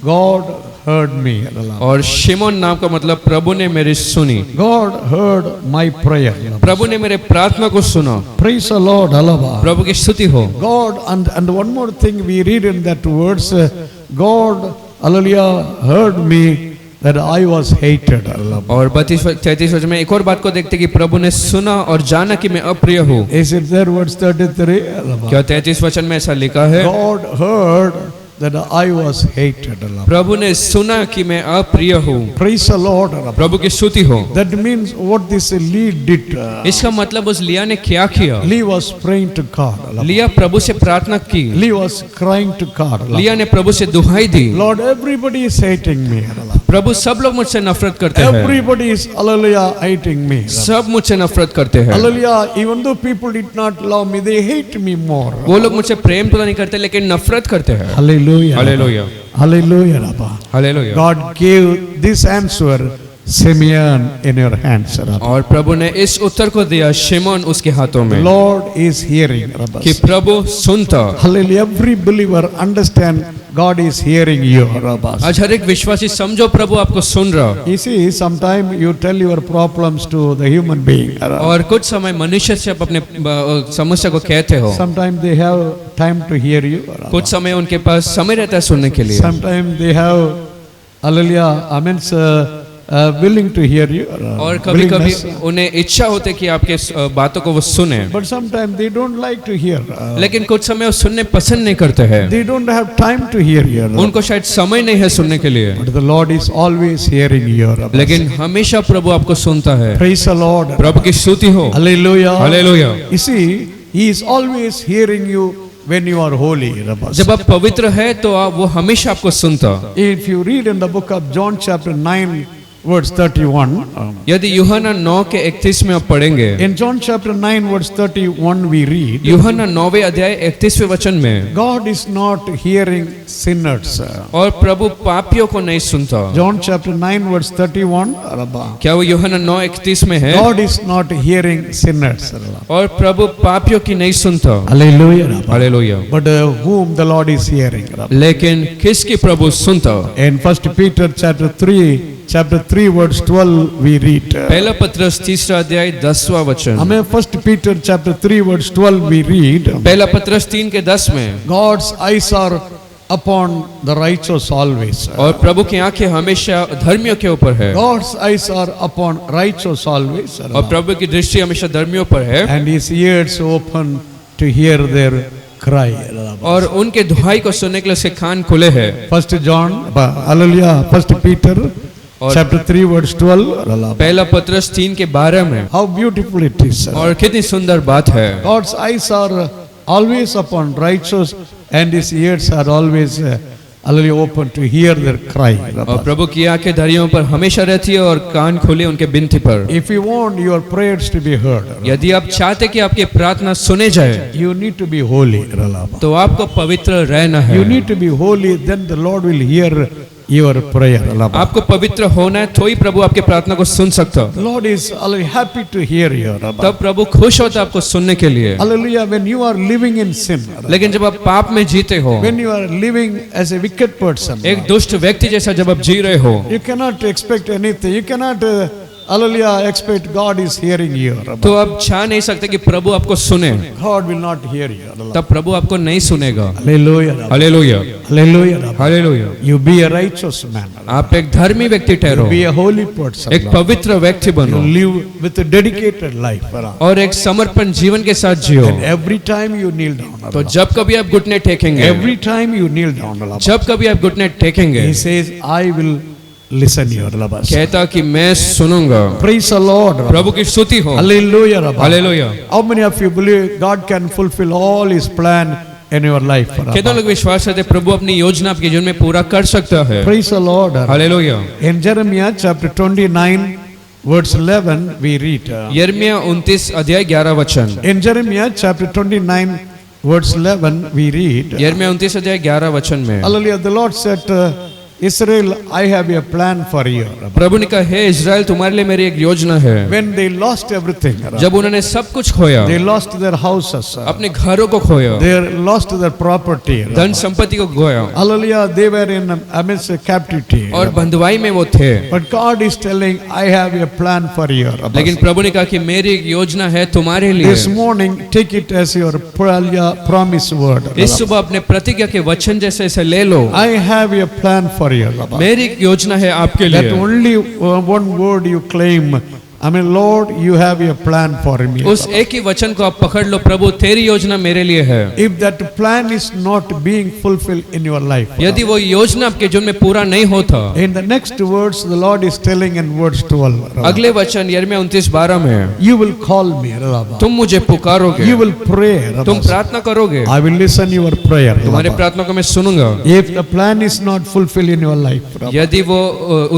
God heard me. और शिमोन नाम का मतलब प्रभु ने मेरी सुनी, God heard my prayer. प्रभु ने मेरे प्रार्थना को सुना। Praise the Lord. Hallelujah. प्रभु की स्तुति हो। God, and one more thing we read in that words, God, hallelujah, heard me that I was hated. Hallelujah. और 32-33 वचन में एक और बात को देखते कि प्रभु ने सुना और जाना कि मैं अप्रिय हूँ। Is it there, verse 33? Hallelujah. क्या 33 वचन में ऐसा लिखा है? God heard that I was hated. प्रभु ने सुना कि मैं अप्रिय हूँ। Praise the Lord. प्रभु की स्तुति हो। That means what this Lee did. इसका मतलब उस लिया ने क्या किया? Lee was praying to God. लिया प्रभु से प्रार्थना की। Lee was crying to God. लिया ने प्रभु से दुहाई दी। Lord, everybody is hating me. प्रभु सब लोग मुझसे नफरत करते हैं। Everybody is hallelujah hating me. सब मुझसे नफरत करते हैं। Hallelujah. Even though people did not love me, they hate me more. वो लोग मुझसे प्रेम तो नहीं करते लेकिन नफरत करते हैं। Hallelujah. Hallelujah. Hallelujah. Rabba. Hallelujah. God gave this answer, Simeon, in your hands. Rabba. और प्रभु ने इस उत्तर को दिया शिमोन उसके हाथों में। Lord is hearing. Rabba. कि प्रभु सुनता। Hallelujah. Every believer understand God is hearing you. Rabba. आज हर एक विश्वासी समझो प्रभु आपको सुन रहा। You see, sometimes you tell your problems to the human being. और कुछ समय मनुष्य से आप अपने समस्या को कहते हो। Sometimes they have time to hear you. कुछ समय उनके पास समय रहता है सुनने के लिए। Sometimes they have, hallelujah, I mean, willing to hear you. और कभी कभी उन्हें इच्छा होती है कि आपके बातों को वो सुने। But sometimes they don't like to hear. लेकिन कुछ समय वो सुनने पसंद नहीं करते हैं। They don't have time to hear you. उनको शायद समय नहीं है सुनने के लिए। But the Lord is always hearing you. लेकिन हमेशा प्रभु आपको सुनता है। Praise the Lord. प्रभु की स्तुति हो। Hallelujah. Hallelujah. You see, He is always hearing you when you are holy. जब आप पवित्र है तो वो हमेशा आपको सुनता। If you read in the book of John chapter 9 verse 31. यदि यूहन्ना 9 के 31 में आप पढ़ेंगे। In John chapter 9 verse 31 we read. यूहन्ना 9वें अध्याय 31वें वचन में। God is not hearing sinners. और प्रभु पापियों को नहीं सुनता। John chapter 9 verse 31. क्या वो यूहन्ना 9:31 में है? God is not hearing sinners. और प्रभु पापियों की नहीं सुनता। Hallelujah. Hallelujah. But whom the Lord is hearing. लेकिन किसकी प्रभु सुनता? In 1 Peter chapter 3 verse 12 we read. पहला पत्रस 3 अध्याय 10वां वचन। हमें 1 Peter chapter 3 verse 12 we read. पहला पत्रस 3 के 10 में। God's eyes are upon the righteous always. और प्रभु की आंखें हमेशा धर्मियों के ऊपर है। God's eyes are upon righteous always. और प्रभु की दृष्टि हमेशा धर्मियों पर है। And his ears open to hear their cry. और उनके दुहाई को सुनने के लिए उसके कान खुले हैं। 1 John, hallelujah, 1 Peter chapter 3 verse 12. पहला पत्रस 3 के 12 में। How beautiful it is. और कितनी सुंदर बात है। God's eyes are always upon righteous and his ears are always hallelujah open to hear their cry. और प्रभु की आंखें धर्मियों पर हमेशा रहती है और कान खुले उनके विनती पर। If you want your prayers to be heard, यदि आप चाहते कि आपकी प्रार्थना सुने जाए, you need to be holy. तो आपको पवित्र रहना है। You need to be holy, then the Lord will hear your prayer. आपको पवित्र होना है तो ही प्रभु आपकी प्रार्थना को सुन सकता। The Lord is happy to hear you. तब प्रभु खुश होता है आपको सुनने के लिए। Hallelujah. When you are living in sin, लेकिन जब आप पाप में जीते हो, when you are living as a wicked person, एक दुष्ट व्यक्ति जैसा जब आप जी रहे हो, you cannot expect anything. You cannot hallelujah expect God is hearing you. तो आप चाह नहीं सकते कि प्रभु आपको सुने। God will not hear you. तब प्रभु आपको नहीं सुनेगा। Hallelujah. Hallelujah. Hallelujah. Hallelujah. You be a righteous man. आप एक धर्मी व्यक्ति ठहरो। Be a holy person. एक पवित्र व्यक्ति You बनो live with a dedicated life. और एक समर्पण जीवन के साथ जियो। And every time you kneel down. तो जब कभी आप घुटने टेकेंगे, Every time you kneel down. जब कभी आप घुटने टेकेंगे, He says, I will listen you. कहता कि मैं सुनूंगा। Praise the Lord. प्रभु की स्तुति हो। Hallelujah. Hallelujah. How many of you believe God can fulfill all His plan in your life? कितने लोग विश्वास करते हैं प्रभु अपनी योजना आपके जीवन में पूरा कर सकता है? Praise the Lord. Hallelujah. In Jeremiah chapter 29 verse 11 we read. यिर्मयाह 29 अध्याय 11 वचन। In Jeremiah chapter 29 verse 11 we read. यिर्मयाह 29 अध्याय 11 वचन में। Hallelujah. The Lord said, Israel, I have a plan for you. प्रभु ने कहा, हे इज़राइल, तुम्हारे लिए मेरी एक योजना है। When they lost everything, जब उन्होंने सब कुछ खोया, they lost their houses, अपने घरों को खोया, they lost their property. धन संपत्ति को खोया, Hallelujah. They were in amidst captivity. और बंधुआई में वो थे। But God is telling, I have a plan for you. लेकिन प्रभु ने कहा कि मेरी एक योजना है तुम्हारे लिए। This morning, take it as your promise word. इस सुबह अपने प्रतिज्ञा के वचन जैसे इसे ले लो। I have a plan for you. मेरी एक योजना है आपके That लिए। only one word you claim, I mean, Lord, you have a plan for me. उस एक ही वचन को आप पकड़ लो, प्रभु तेरी योजना मेरे लिए है। If that plan is not being fulfilled in your life, यदि वो योजना आपके जीवन में पूरा नहीं होता, in the next words, the Lord is telling in verse 12, अगले वचन यिर्मयाह 29:12 में, you will call me, Rabba. तुम मुझे पुकारोगे, You will pray, Rabba. तुम प्रार्थना करोगे, I will listen your prayer, तुम्हारे Rabba. प्रार्थना को मैं सुनूंगा। If the plan is not fulfilled in your life, Rabba, यदि वो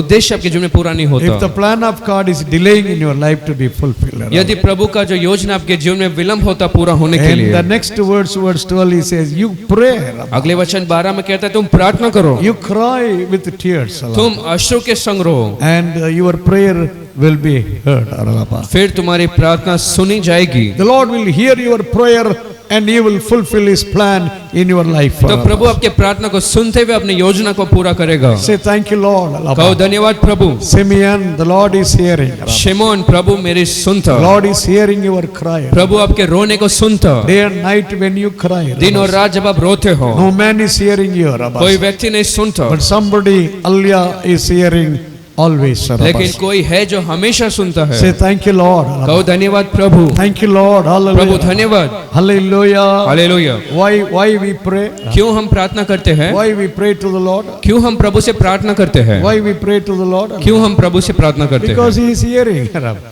उद्देश्य आपके जीवन में पूरा नहीं if the होता, plan of God is delaying in your life to be fulfilled, Rabba, यदि प्रभु का जो योजना आपके जीवन में विलंब होता पूरा होने के and the लिए, next words, verse 12, he says, you pray, Rabba. अगले वचन 12 में कहता है तुम प्रार्थना करो, You cry with tears, Rabba. तुम अश्रु के संग रो, And your prayer will be heard, Rabba. फिर तुम्हारी प्रार्थना सुनी जाएगी। The Lord will hear your prayer and He will fulfill His plan in your life. तो प्रभु आपके प्रार्थना को सुनते हुए अपनी योजना को पूरा करेगा। Say thank you, Lord. कहो धन्यवाद प्रभु। Simeon, the Lord is hearing. शिमोन, प्रभु मेरी सुनता, The Lord is hearing your cry. प्रभु आपके रोने को सुनता, Day and night when you cry. दिन और रात जब आप रोते हो, No man is hearing you, Rabba. कोई व्यक्ति नहीं सुनता, But somebody, Allah, is hearing always, Rabba. लेकिन कोई है जो हमेशा सुनता है। Say thank you, Lord. कहो धन्यवाद प्रभु। Thank you, Lord. Prabhu Hallelujah. धन्यवाद। Hallelujah. Hallelujah. Why we pray? क्यों हम प्रार्थना करते हैं? Why we pray to the Lord? क्यों हम प्रभु से प्रार्थना करते हैं? Why we pray to the Lord? क्यों हम प्रभु से प्रार्थना करते हैं? Because He is hearing.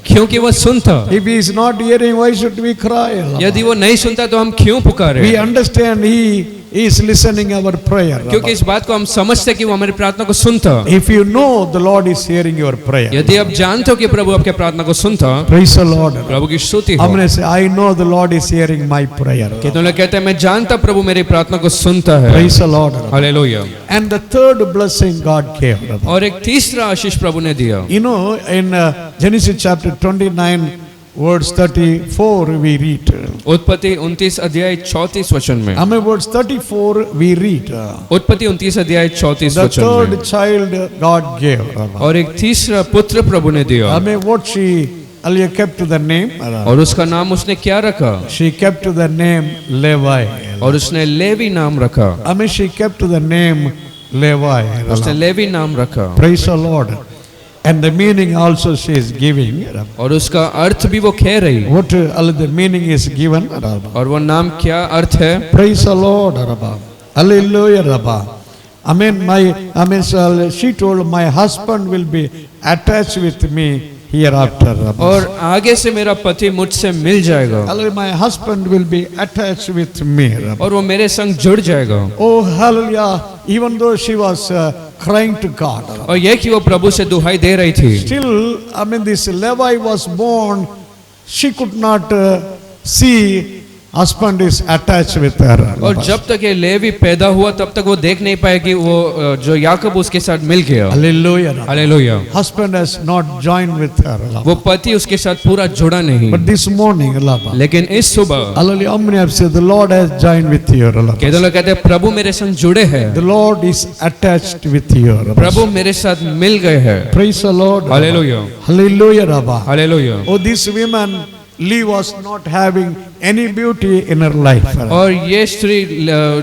क्योंकि वो सुनता। If He is not hearing, why should we cry? यदि वो नहीं सुनता तो हम क्यों पुकारे? We understand He is listening our prayer. क्योंकि इस बात को हम समझते हैं कि वो हमारी प्रार्थना को सुनता। If you know the Lord is hearing your prayer, यदि आप जानते हो कि प्रभु आपके प्रार्थना को सुनता, praise the Lord. प्रभु की स्तुति हो। हमने say, I know the Lord is hearing my prayer. कितने लोग कहते हैं मैं जानता प्रभु मेरी प्रार्थना को सुनता है। Praise the Lord. Hallelujah. And the third blessing God gave. और एक तीसरा आशीष प्रभु ने दिया। You know, in Genesis chapter 29, verse 34, we read. उत्पत्ति 29 अध्याय 34 वचन में। I mean, verse 34, we read. उत्पत्ति 29 अध्याय 34 The वचन third में। child God gave. और एक तीसरा पुत्र प्रभु ने दिया। I mean, what she Earlier kept the name. और उसका नाम उसने क्या रखा? She kept the name Levi. और उसने लेवी नाम रखा। I mean, she kept the name Levi. उसने लेवी नाम रखा। Praise the Lord. And the meaning also she is giving. और उसका अर्थ भी वो कह रही। What the meaning is given? और वो नाम क्या अर्थ है? Praise the Lord. Hallelujah. She told, my husband will be attached with me hereafter. और आगे से मेरा पति मुझसे मिल जाएगा। Hallelujah. My husband will be attached with me. और वो मेरे संग जुड़ जाएगा। Oh, hallelujah. Even though she was crying to God. और ये कि वो प्रभु से दुहाई दे रही थी। Still, this Levi was born, she could not see husband is attached with her. और जब तक ये लेवी पैदा हुआ तब तक वो देख नहीं पाए कि वो जो याकूब उसके साथ मिल गया। Hallelujah. Hallelujah. Husband has not joined with her. वो पति उसके साथ पूरा जुड़ा नहीं। But this morning, लेकिन इस सुबह hallelujah, how many have said the Lord has joined with you? कहते लोग कहते हैं प्रभु मेरे संग जुड़े हैं। The Lord is attached with you. प्रभु मेरे साथ मिल गए हैं। Praise the Lord. Hallelujah. Hallelujah, Rabba. Hallelujah. Oh, this woman, Lee was not having any beauty in her life. और ये स्त्री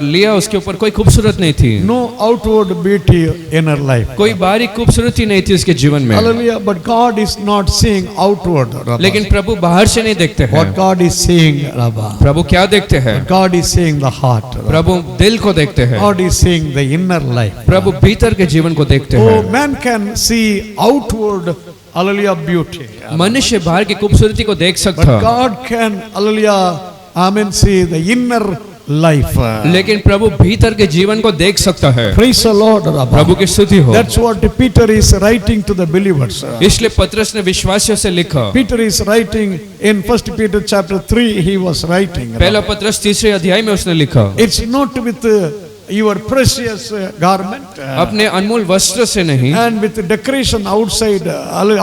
लिया उसके ऊपर कोई खूबसूरत नहीं थी। No outward beauty in her life. कोई बाहरी खूबसूरती नहीं थी उसके जीवन में। Hallelujah. But God is not seeing outward. Rabba. लेकिन प्रभु बाहर से नहीं देखते हैं। What God is seeing, Rabba. प्रभु क्या देखते हैं? God is seeing the heart. Rabba. प्रभु दिल को देखते हैं। God is seeing the inner life. प्रभु भीतर के जीवन को देखते Oh, हैं। man can see outward, hallelujah, beauty. मनुष्य बाहर की खूबसूरती को देख सकता But God can, hallelujah, see the inner life. लेकिन प्रभु भीतर के जीवन को देख सकता है। Praise the Lord, Rabba. प्रभु की स्तुति हो। That's what Peter is writing to the believers. इसलिए पतरस ने विश्वासियों से लिखा। Peter is writing in 1 Peter chapter 3, he was writing. पहला पतरस 3 अध्याय में उसने लिखा। It's not with your precious garment अपने अनमोल वस्त्र से नहीं and with decoration outside,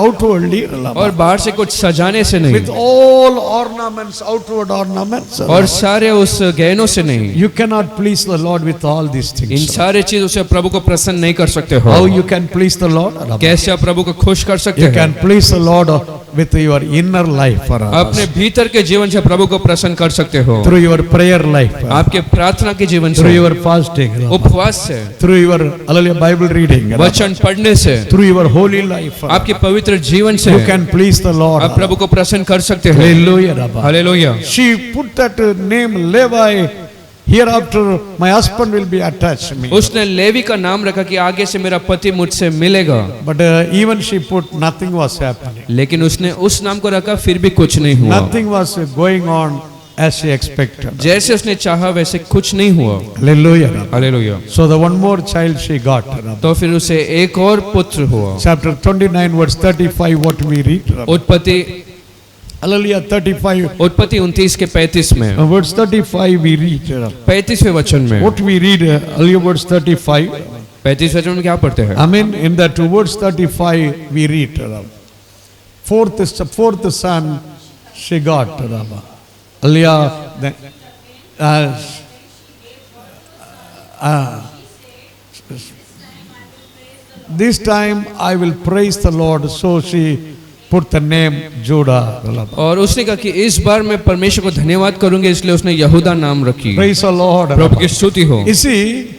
outwardly, और बाहर से कुछ सजाने से नहीं with all ornaments, outward ornaments. और सारे उस गहनों से नहीं। You cannot please the Lord with all these in things. सारे चीजों से प्रभु को प्रसन्न नहीं कर सकते हो। How you can please the Lord? कैसे आप प्रभु को खुश कर सकते You हैं? can please the Lord with your inner life. अपने भीतर के जीवन से प्रभु को प्रसन्न कर सकते हो, Through your prayer life. आपके प्रार्थना के जीवन Through से, your fasting. उपवास से, Through your hallelujah, Bible reading. वचन पढ़ने से, Through your holy life. आपके पवित्र जीवन से You can please the Lord. आप प्रभु को प्रसन्न कर सकते हो। Hallelujah. Rabba. Hallelujah. She put that name Levi. Hereafter my husband will be attached to me. उसने लेवी का नाम रखा कि आगे से मेरा पति मुझसे मिलेगा, But even she put, nothing was happening. लेकिन उसने उस नाम को रखा फिर भी कुछ नहीं हुआ। Nothing was going on as she expected. जैसे उसने चाहा वैसे कुछ नहीं हुआ। Hallelujah. Rabba. Hallelujah. So the one more child she got. Rabba. तो फिर उसे एक और पुत्र हुआ। Chapter 29 verse 35 what we read. Rabba. उत्पत्ति Hallelujah 35. उत्पत्ति 29 के 35 में, Verse 35 we read. Rabba. 35वें वचन में, What we read, hallelujah verse 35. 35 वचन में क्या पढ़ते हैं? I mean in that verse 35 we read. Rabba. Fourth son she got. Rabba. Hallelujah. Then, this time I will praise the Lord. So she put the name Judah. और उसने कहा कि इस बार मैं परमेश्वर को धन्यवाद करूंगी, इसलिए उसने यहूदा नाम रखी। Praise the Lord. प्रभु की स्तुति हो। You see,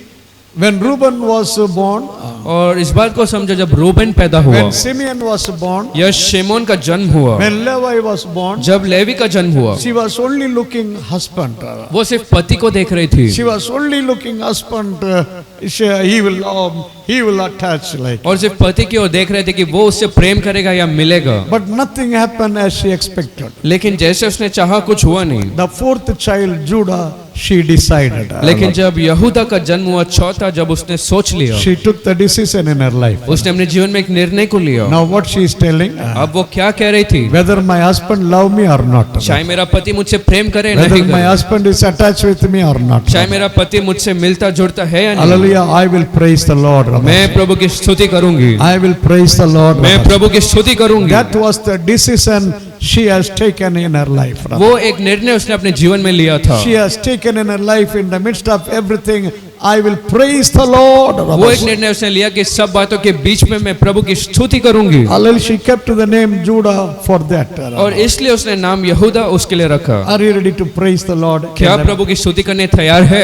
when Reuben was born, और इस बात को समझो, जब रूबेन पैदा हुआ, when Simeon was born, या शिमोन का जन्म हुआ, when Levi was born, जब लेवी का जन्म हुआ, she was only looking husband. वो सिर्फ पति को देख रही थी, She was only looking husband. He will attach like. और सिर्फ पति की ओर देख रहे थे कि वो उससे प्रेम करेगा या मिलेगा। But nothing happened as she expected. लेकिन जैसे उसने चाहा कुछ हुआ नहीं। The fourth child, Judah, she decided. लेकिन जब यहूदा का जन्म हुआ, चौथा, जब उसने सोच लिया, She took the decision in her life. उसने अपने जीवन में एक निर्णय को लिया। Now what she is telling? अब वो क्या कह रही थी? Whether my husband love me or not. चाहे मेरा पति मुझसे प्रेम करे Whether नहीं my करे, husband is attached with me or not. चाहे मेरा पति मुझसे मिलता जुड़ता है या नहीं, Hallelujah. I will praise the Lord. मैं प्रभु की स्तुति करूंगी। I will praise the Lord. मैं प्रभु की स्तुति करूंगी। That was the decision she has taken in her life. वो एक निर्णय उसने अपने जीवन में लिया था। She has taken in her life in the midst of everything. I will praise the Lord. वो एक निर्णय उसने लिया कि सब बातों के बीच में मैं प्रभु की स्तुति करूंगी, Hallelujah. She kept the name Judah for that. और इसलिए उसने नाम यहूदा उसके लिए रखा। Are you ready to praise the Lord? क्या प्रभु की स्तुति करने तैयार है?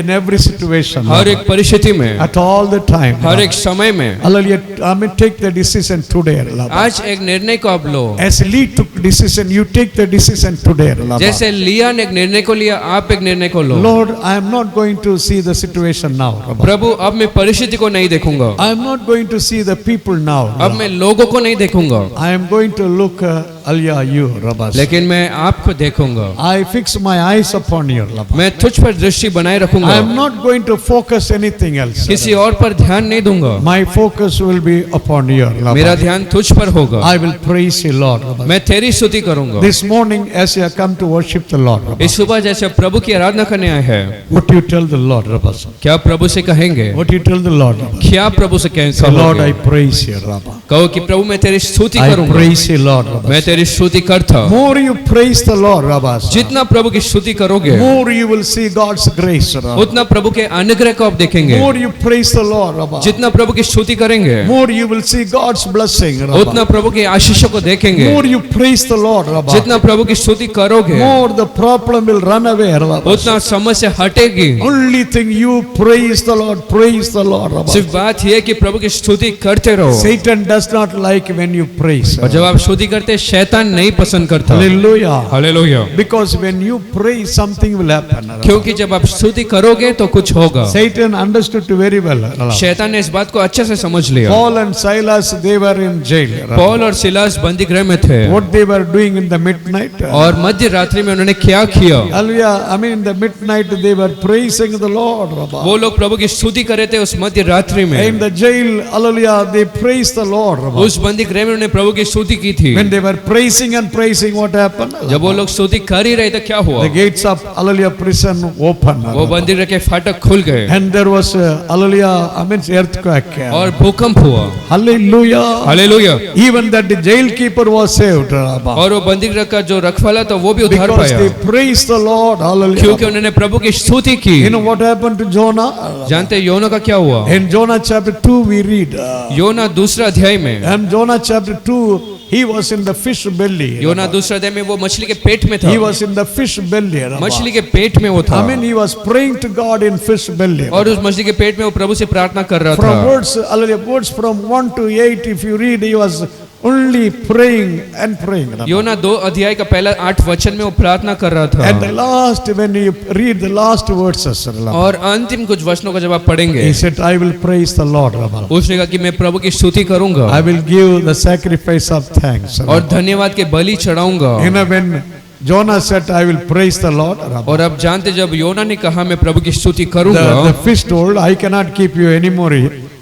In every situation. हर एक परिस्थिति में, At all the time. हर एक समय में। Hallelujah. I mean, take the decision today. आज एक निर्णय को आप लो। As Lee took decision, you take the decision today. जैसे लिया ने एक निर्णय को लिया, आप एक निर्णय को लो। Lord, I am not going to see the situation now. प्रभु, अब मैं परिस्थिति को नहीं देखूंगा, I am not going to see the people now. अब मैं लोगों को नहीं देखूंगा, I am going to look you, Rabas. लेकिन मैं आपको देखूंगा। I fix my eyes upon you, Rabas. मैं तुझ पर दृष्टि बनाए I रखूंगा, am not going to focus anything else. किसी और पर ध्यान नहीं दूंगा। My focus will be upon you, Rabas. मेरा ध्यान तुझ पर होगा। I will praise you, Lord. Rabas. मैं तेरी स्तुति करूंगा। This morning, as you have come to worship the Lord, Rabas, इस सुबह जैसे प्रभु की आराधना करने आए हैं, what do you tell the Lord, Rabas? क्या प्रभु से कहेंगे? What do you tell the Lord, Rabas? क्या प्रभु से Say, Lord, I कहेंगे? praise you, Rabas. कहो कि प्रभु मैं तेरी स्तुति I करूंगा, praise you, Lord, Rabas. मैं तेरी स्तुति करता। More you praise the Lord, Rabas, जितना प्रभु की स्तुति करोगे, more you will see God's grace, Rabas. उतना प्रभु के अनुग्रह को आप देखेंगे। More you praise the Lord, Rabas, जितना प्रभु की स्तुति करेंगे, more you will see God's blessing, उतना Rabas. प्रभु के आशीषों को देखेंगे। More you praise the Lord, Rabas, जितना प्रभु की स्तुति करोगे, more the problem will run away, Rabas. उतना समस्या हटेगी। Only thing you praise the Lord, Rabas. सिर्फ बात यह है कि प्रभु की स्तुति करते रहो। Satan does not like when you praise. और जब आप स्तुति करते, शैतान नहीं पसंद करता। Hallelujah. Hallelujah. Because when you praise, something will happen. क्योंकि जब आप स्तुति करोगे तो कुछ होगा। Satan understood very well. शैतान ने इस बात को अच्छे से समझ लिया। Paul and Silas, they were in jail. Paul और सिलास बंदी गृह में थे, What they were doing in the midnight? और मध्य रात्रि में उन्होंने क्या किया? Hallelujah. I mean, in the midnight they were praising the Lord. Rabba. वो लोग प्रभु की स्तुति कर रहे थे उस मध्य रात्रि In में। the jail, hallelujah, they praised the Lord. Rabba. उस बंदी गृह में उन्होंने प्रभु की स्तुति की थी। When they were praising and praising, what happened? जब वो लोग स्तुति कर ही रहे थे, क्या हुआ? The gates of hallelujah prison opened. वो बंदी गृह के फाटक खुल गए And there was hallelujah, I mean earthquake. और भूकंप हुआ। Hallelujah. Hallelujah. Even that the jail keeper was saved. Rabba. और वो बंदी गृह का जो रखवाला था वो भी उद्धार Because पाया, they praised the Lord. क्योंकि Hallelujah. उन्होंने प्रभु की स्तुति की। You know what happened to Jonah? जानते हैं योना का क्या हुआ? In Jonah chapter 2 we read. योना दूसरा अध्याय में, And Jonah chapter 2, he was in the fish belly. योना दूसरे अध्याय में वो मछली के पेट में था, He was in the fish belly. मछली के पेट में वो था, I mean, he was praying to God in fish belly. और उस मछली के पेट में वो प्रभु से प्रार्थना कर रहा From था। words from 1 to 8, if you read, he was only praying and praying. योना 2 अध्याय का पहला 8 वचन में वो प्रार्थना कर रहा था, At the last, when you read the last verses, और अंतिम कुछ वचनों का जब आप पढ़ेंगे, he said, I will praise the Lord. उसने कहा कि मैं प्रभु की स्तुति करूंगा I will give the sacrifice of thanks. और धन्यवाद के बलि चढ़ाऊंगा। You know, when Jonah said, I will praise the Lord, और अब जानते जब योना ने कहा मैं प्रभु की स्तुति the करूंगा, fish told, I cannot keep you anymore.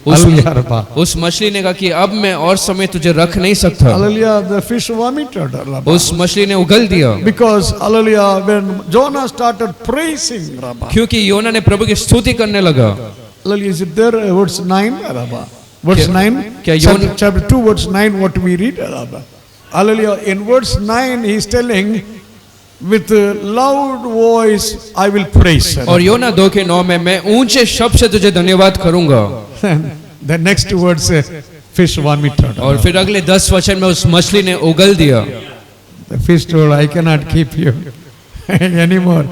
Hallelujah. उस मछली ने कहा कि अब मैं और समय तुझे रख नहीं सकता। Hallelujah. The fish vomited. उस मछली ने उगल दिया, Because, hallelujah, when Jonah started praising, क्योंकि योना ने प्रभु की स्तुति करने लगा। hallelujah, is it there, verse 9? Verse 9? क्या Chapter 2, verse 9, what we read? Hallelujah. In verse 9, he is telling, with a loud voice, I will praise. और योना 2 के 9 में मैं ऊंचे शब्द से तुझे धन्यवाद करूंगा। The next words, fish vomited. और फिर अगले 10 वचन में उस मछली ने उगल दिया। The fish told, I cannot keep you anymore.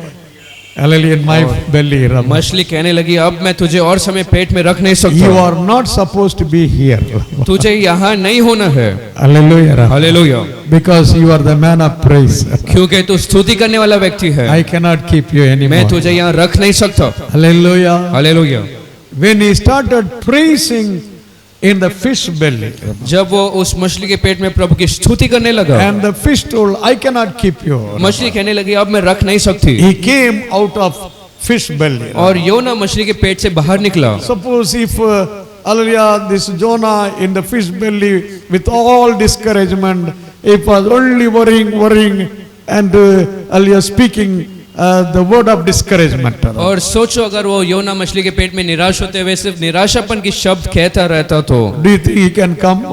Hallelujah, in my belly. मछली कहने लगी अब मैं तुझे और समय पेट में रख नहीं You सकता, are not supposed to be here. तुझे यहाँ नहीं होना है। Hallelujah. Hallelujah, Because you are the man of praise. क्योंकि तू स्तुति करने वाला व्यक्ति है, I cannot keep you anymore. मैं तुझे यहाँ रख नहीं सकता। Hallelujah. Hallelujah. When he started praising in the fish belly, जब वो उस मछली के पेट में प्रभु की स्तुति करने लगा, and the fish told, I cannot keep you. मछली कहने लगी अब मैं रख नहीं सकती, He came out of fish belly. और योना मछली के पेट से बाहर निकला। Suppose if, hallelujah, this Jonah in the fish belly with all discouragement, if was only worrying and hallelujah, speaking the word of discouragement. और सोचो अगर वो योना मछली के पेट में निराश होते हुए सिर्फ निराशापन की शब्द कहता रहता तो Do you think he can come?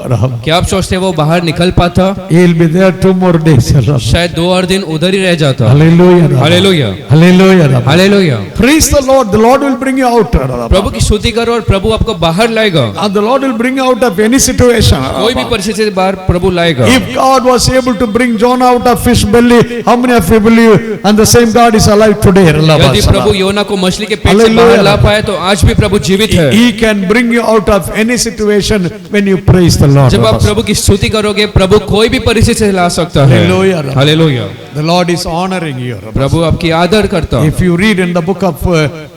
क्या आप सोचते वो बाहर निकल पाता? He will be there 2 more days. शायद 2 और दिन उधर ही रह जाता। Hallelujah. Hallelujah, Hallelujah. Hallelujah. Praise the Lord. The Lord will bring you out. प्रभु की स्तुति करो और प्रभु आपको बाहर लाएगा। And the Lord will bring you out of any situation. कोई भी परिस्थिति से बाहर प्रभु लाएगा। If God was able to bring Jonah out of fish belly, how many of you believe? And the same God is alive today. यदि प्रभु योना को मछली के पेट से बाहर ला पाए तो आज भी प्रभु जीवित है। He can bring you out of any situation when you praise the Lord. जब आप प्रभु की स्तुति करोगे प्रभु कोई भी परिस्थिति से ला सकता है। Hallelujah. Hallelujah. The Lord is honoring you. प्रभु आपकी आदर करता। If you read in the book of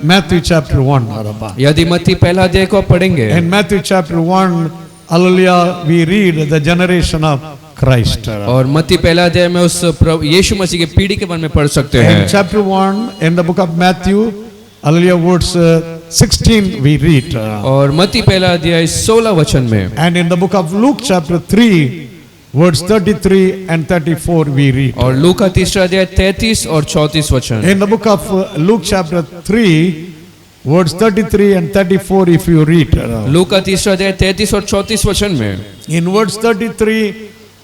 Matthew chapter 1, यदि मत्ती पहला अध्याय को पढ़ेंगे, in Matthew chapter 1, hallelujah, we read the generation of Christ. और मत्ती पहला अध्याय में उस यीशु मसीह की पीढ़ी के बारे में पढ़ सकते In हैं। chapter 1, in the book of Matthew, hallelujah, verse 16 we read. और मत्ती पहला अध्याय 16 वचन में, And in the book of Luke chapter 3, verse 33 and 34 we read. और लूका तीसरा अध्याय 33 और 34 वचन। In the book of Luke chapter 3, verse 33 and 34 if you read. लूका तीसरा अध्याय 33 और 34 वचन में, In verse 33,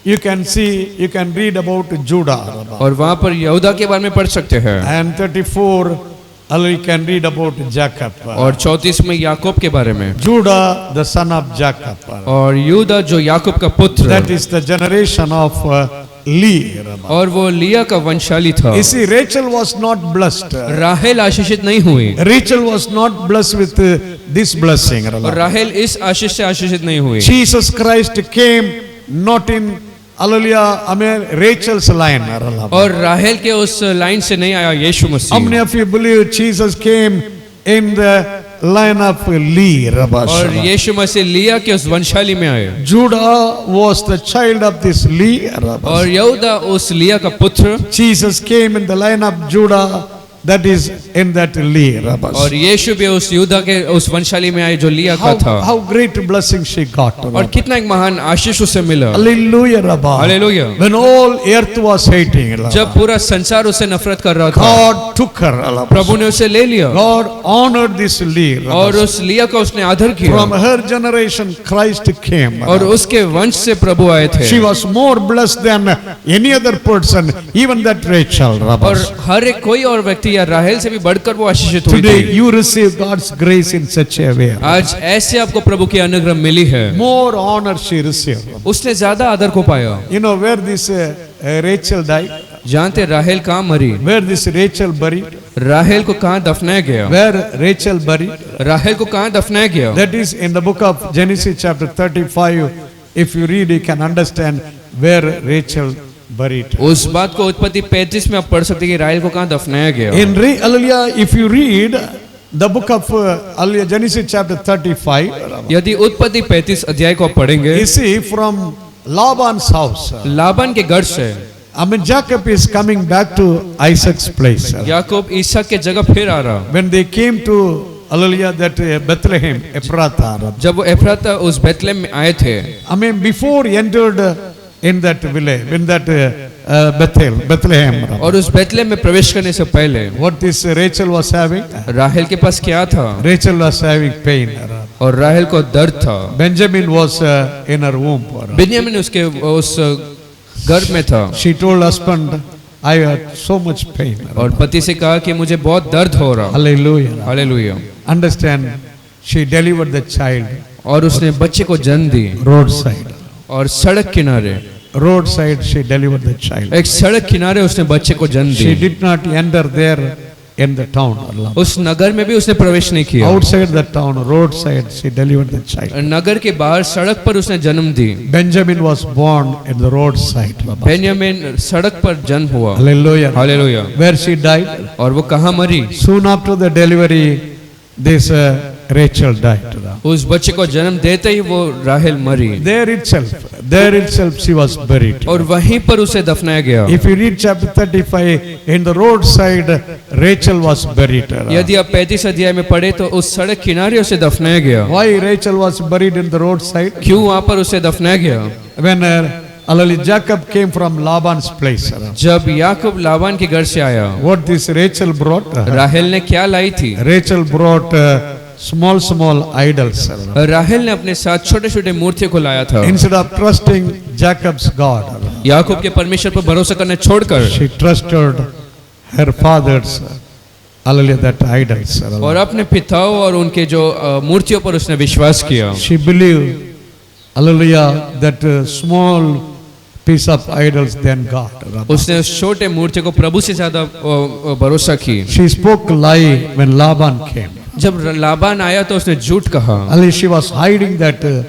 you can read about Judah. और वहां पर यहूदा के बारे में पढ़ सकते हैं। And 34, you can read about Jacob. और 34 में याकूब के बारे में, Judah, the son of Jacob. और यूदा जो याकूब का पुत्र, That is the generation of Leah. और वो लिया का वंशाली था। You see, Rachel was not blessed. राहेल आशीषित नहीं हुई, Rachel was not blessed with this blessing. और राहेल इस आशीष से आशीषित नहीं हुई। Jesus Christ came not in, hallelujah, I mean Rachel's line. और राहेल के उस लाइन से नहीं आया यीशु How many Masih, of you believe Jesus came in the line of Leah? और यीशु मसीह लिया के उस वंशाली में आए, Judah was the child of this Leah. और यहूदा उस लिया का पुत्र, Jesus came in the line of Judah, that is in that Leah. और यीशु भी उस यहूदा के उस वंशाली में आए जो लिया का था। How great blessing she got. और कितना एक महान आशीष उसे मिला। Hallelujah. Hallelujah. When all earth was hating, जब पूरा संसार उसे नफरत कर रहा था, God took her. प्रभु ने उसे ले लिया, God honored this Leah. और उस लिया का उसने आदर From किया, her generation, Christ came. और उसके वंश से प्रभु आए थे। She was more blessed than any other person, even that Rachel. और हर एक कोई और व्यक्ति थी या राहेल से भी बढ़कर वो आशीषित हुई Today थी। you receive God's grace in such a way. आज ऐसे आपको प्रभु की अनुग्रह मिली है। More honor she received. उसने ज्यादा आदर को पाया। You know where this Rachel died? जानते राहेल कहाँ मरी? Where this Rachel buried? राहेल को कहाँ दफनाया गया? Where Rachel buried? राहेल को कहाँ दफनाया गया? That is in the book of Genesis chapter 35. If you read, you can understand where Rachel buried. उस बात को उत्पत्ति 35 में आप पढ़ सकते हैं कि राहेल को कहाँ दफनाया गया। In hallelujah, if you read the book of hallelujah, Genesis chapter 35, यदि उत्पत्ति 35 अध्याय को आप पढ़ेंगे, you see from Laban's house. Laban के घर से I mean, Jacob is coming back to Isaac's place. याकूब ईसाक के जगह फिर आ रहा। When they came to hallelujah, that Bethlehem, Ephrathah. जब वो एफ्राता उस बेतलेहम में आए थे, I mean, before entered in that village, in that Bethlehem. और उस बेतलेहम में प्रवेश करने से पहले What this Rachel was having? राहेल के पास क्या था? Rachel was having pain. और राहेल को दर्द था। Benjamin was in her womb. बिन्यामीन उसके उस गर्भ में था। She told husband, I had so much pain. और पति से कहा कि मुझे बहुत दर्द हो रहा। Hallelujah. Hallelujah. Understand? She delivered the child और उसने बच्चे को जन्म दी roadside. और सड़क किनारे, Roadside she delivered the child. एक सड़क किनारे उसने बच्चे को जन्म She the. did not enter there in the town. उस नगर में भी उसने प्रवेश नहीं किया। Outside the town, roadside, she delivered the child. नगर के बाहर सड़क पर उसने जन्म दी। Benjamin was born in the roadside. Benjamin सड़क पर जन्म हुआ। Hallelujah. Hallelujah. Where she died? और वो कहाँ मरी? Soon after the delivery, this Rachel died. उस बच्चे को जन्म देते ही वो राहेल मरी There itself she was buried. और वहीं पर उसे दफनाया गया। If you read chapter 35, in the roadside, Rachel was buried. यदि आप 35 अध्याय में पढ़े तो उस सड़क किनारे उसे दफनाया गया। Why Rachel was buried in the roadside? क्यों वहाँ पर उसे दफनाया गया? When hallelujah, Jacob came from Laban's place. जब याकूब लाबान के घर से आया, What this Rachel brought? राहेल ने क्या लाई थी? Rachel brought small idols. राहेल ने अपने साथ छोटे छोटे मूर्तियों को लाया था। Instead of trusting Jacob's God, याकूब के परमेश्वर पर भरोसा करने छोड़कर she trusted her father's hallelujah, that idols. और अपने पिताओं और उनके जो मूर्तियों पर उसने विश्वास किया। She believed, hallelujah, that small piece of idols than God. उसने उस छोटे मूर्ति को प्रभु से ज्यादा भरोसा की। She spoke lie when Laban came. जब लाबान आया तो उसने झूठ कहा। Hallelujah, she was hiding that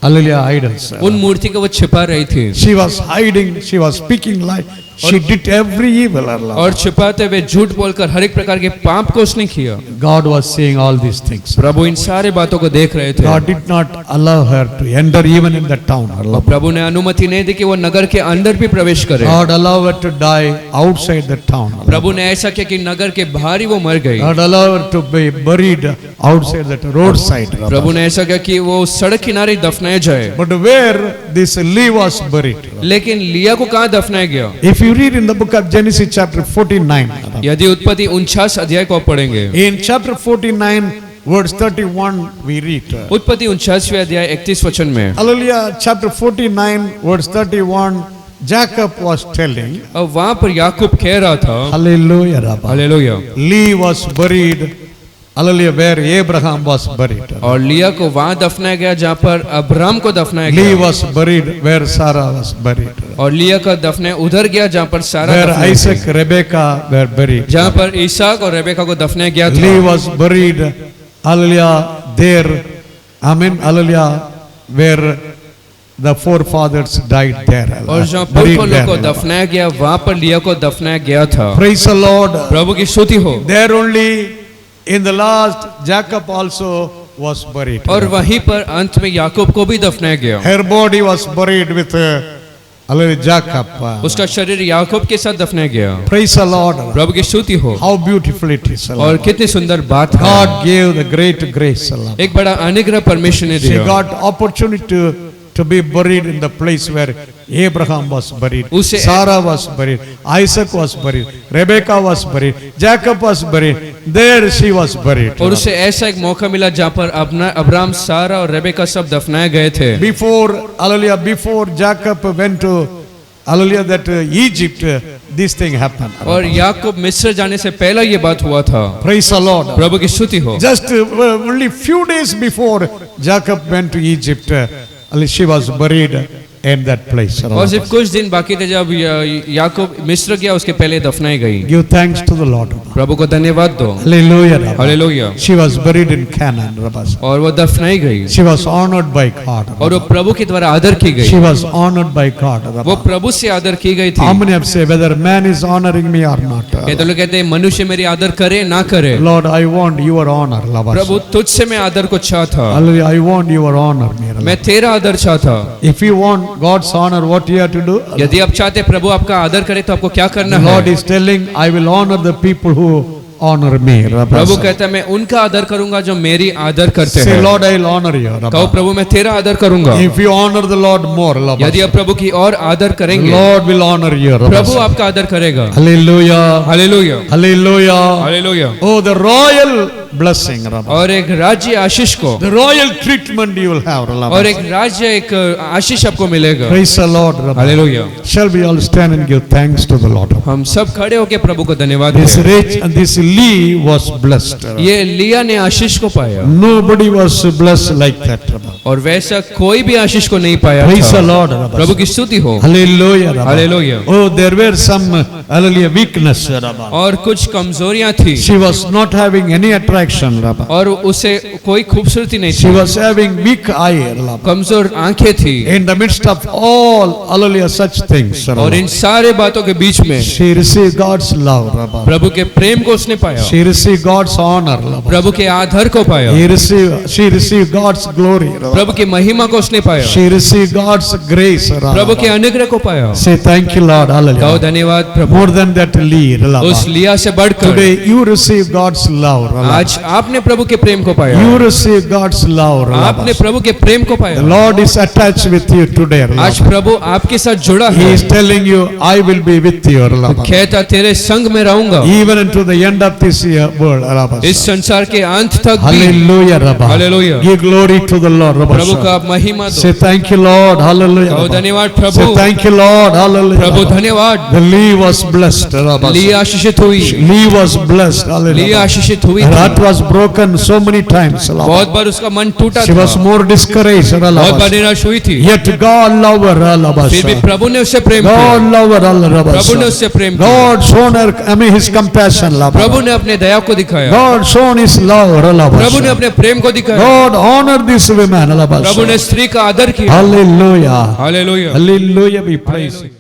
hallelujah idols. उन मूर्ति को वो छिपा रही थी She was hiding, she was speaking lie. She did every evil. और छिपाते हुए झूठ बोलकर हर एक प्रकार के पाप को उसने किया। God was seeing all these things. प्रभु इन सारे बातों को देख रहे थे। God did not allow her to enter even in the town. और प्रभु ने अनुमति नहीं दी कि वो नगर के अंदर भी प्रवेश करे। God allowed her to die outside the town. प्रभु ने ऐसा किया कि नगर के बाहर ही वो मर गई। God allowed her to be buried outside that roadside. प्रभु ने ऐसा किया कि वो सड़क किनारे दफनाया जाए। But where this Leah was buried? लेकिन लिया को कहाँ दफनाया गया? If you read in the book of Genesis chapter 49, यदि उत्पत्ति 49 अध्याय को आप पढ़ेंगे, in chapter 49 verse 31 we read. उत्पत्ति 49वें अध्याय 31 वचन में, Hallelujah, chapter 49 verse 31, Jacob was telling, और वहाँ पर याकूब कह रहा था, hallelujah, Rabba. Hallelujah, Leah was buried, hallelujah, where Abraham was buried. और लिया को वहाँ दफनाया गया जहाँ पर अब्राम को दफनाया Leah गया, was buried where Sarah was buried. और लिया का दफनाया उधर गया जहाँ पर सारा Where दफनाया Isaac, गया, Rebekah were buried. जहाँ पर ईसाक और रेबेका को दफनाया गया Leah था, was buried, hallelujah, there, amen, hallelujah, where the forefathers died there. और जहाँ Buried पुरखों लोग को there. दफनाया गया वहाँ पर लिया को दफनाया गया था। Praise the Lord. प्रभु की स्तुति हो। There only in the last Jacob also was buried. और वहीं पर अंत में याकूब को भी दफनाया गया। Her body was buried with hallelujah, Jacob. उसका शरीर याकूब के साथ दफनाया गया। Praise the Lord. प्रभु की स्तुति हो। How beautiful it is. और कितनी सुंदर बात है। God gave the great grace. एक बड़ा अनुग्रह परमेश्वर ने She दिया। got opportunity to be buried in the place where Abraham was buried, उसे- Sarah was buried, Isaac was buried, Rebekah was buried, Jacob was buried. There she was buried. और उसे ऐसा एक मौका मिला जहाँ पर अब्राम, सारा और रेबेका सब दफनाए गए थे। Before, hallelujah, before Jacob went to, hallelujah, that Egypt, this thing happened. और याकूब मिस्र जाने से पहले ये बात हुआ था। Praise the Lord. प्रभु की स्तुति हो। Just only few days before Jacob went to Egypt, she was buried in that place. और सिर्फ कुछ दिन बाकी थे जब याकूब मिस्र गया, उसके पहले दफनाई गई। Give thanks to the Lord. प्रभु को धन्यवाद दो। Hallelujah. Hallelujah. She was buried in Canaan. और वो दफनाई गई। She was honored by God. और वो प्रभु के द्वारा आदर की गई। She was honored by God. वो प्रभु से आदर की गई थी। How many have said whether man is honoring me or not? कहते लोग कहते हैं मनुष्य मेरी आदर करे ना करे। Lord, I want your honor. प्रभु तुझसे मैं आदर को चाहता। Hallelujah. I want your honor. मैं तेरा आदर चाहता। If you want God's honor, what you have to do? यदि आप चाहते प्रभु आपका आदर करे तो आपको क्या करना है? Lord is telling, I will honor the people who honor me. प्रभु कहता है मैं उनका आदर करूंगा जो मेरी आदर करते Say, हैं। Lord, I will honor you. कहो प्रभु मैं तेरा आदर करूंगा। If you honor the Lord more, यदि आप प्रभु की और आदर करेंगे, Lord will honor you. प्रभु आपका आदर करेगा। Hallelujah. Hallelujah. Hallelujah. Hallelujah. Oh, the royal blessing. और एक राज्य आशीष को, The royal treatment you will have. और एक राज्य एक आशीष आपको मिलेगा। Praise the Lord. Hallelujah. Shall we all stand and give thanks to the Lord? हम सब खड़े होकर प्रभु को धन्यवाद This दें। rich and this Lee was blessed. ये लिया ने आशीष को पाया Nobody was blessed like that. और वैसा कोई भी आशीष को नहीं पाया Praise the था। Lord. प्रभु की स्तुति हो। Hallelujah. Hallelujah. Oh, there were some hallelujah weakness. और कुछ कमजोरियां थी She was not having any attraction. और उसे कोई खूबसूरती नहीं She थी, was having weak eye. कमजोर आंखें थी। In the midst of all hallelujah such things, और इन सारे बातों के बीच में she received God's love. प्रभु के प्रेम को उसने पाया, She received God's honor. प्रभु के आदर को पाया, She received God's glory. प्रभु की महिमा को उसने पाया, She received God's grace. प्रभु के अनुग्रह को पाया। Say thank you, Lord. कहो Hallelujah. धन्यवाद प्रभु। More than that, lead. उस लिया से बढ़कर Today you receive God's love. आज आपने प्रभु के प्रेम को पाया, You receive God's love. आपने प्रभु के प्रेम को The पाया। Lord is attached with you today. आज प्रभु आपके साथ जुड़ा He है, is telling you, I will be with you. कहता तेरे संग में रहूंगा Even unto the end of this world. इस संसार के अंत तक भी। Hallelujah. Hallelujah। Give glory to the Lord. प्रभु का आप महिमा दो। Say thank you, Lord. Hallelujah. कहो धन्यवाद Say Prabhu. thank you, Lord. Hallelujah. प्रभु धन्यवाद। The Lee was blessed. लिया आशीषित हुई, Lee was blessed. लिया Hallelujah. आशीषित हुई Her थी। heart was broken so many times. बहुत बार उसका मन टूटा She was था, more discouraged. बहुत बार निराश हुई थी, Yet God loved her. फिर भी प्रभु ने उससे प्रेम किया, God loved her. प्रभु ने उससे प्रेम किया, God shown her, His compassion. प्रभु ने अपने दया को दिखाया, God shown His love. प्रभु ने अपने प्रेम को दिखाया, God honored this woman. प्रभु ने स्त्री का आदर किया। Hallelujah. Hallelujah. Hallelujah. We praise you.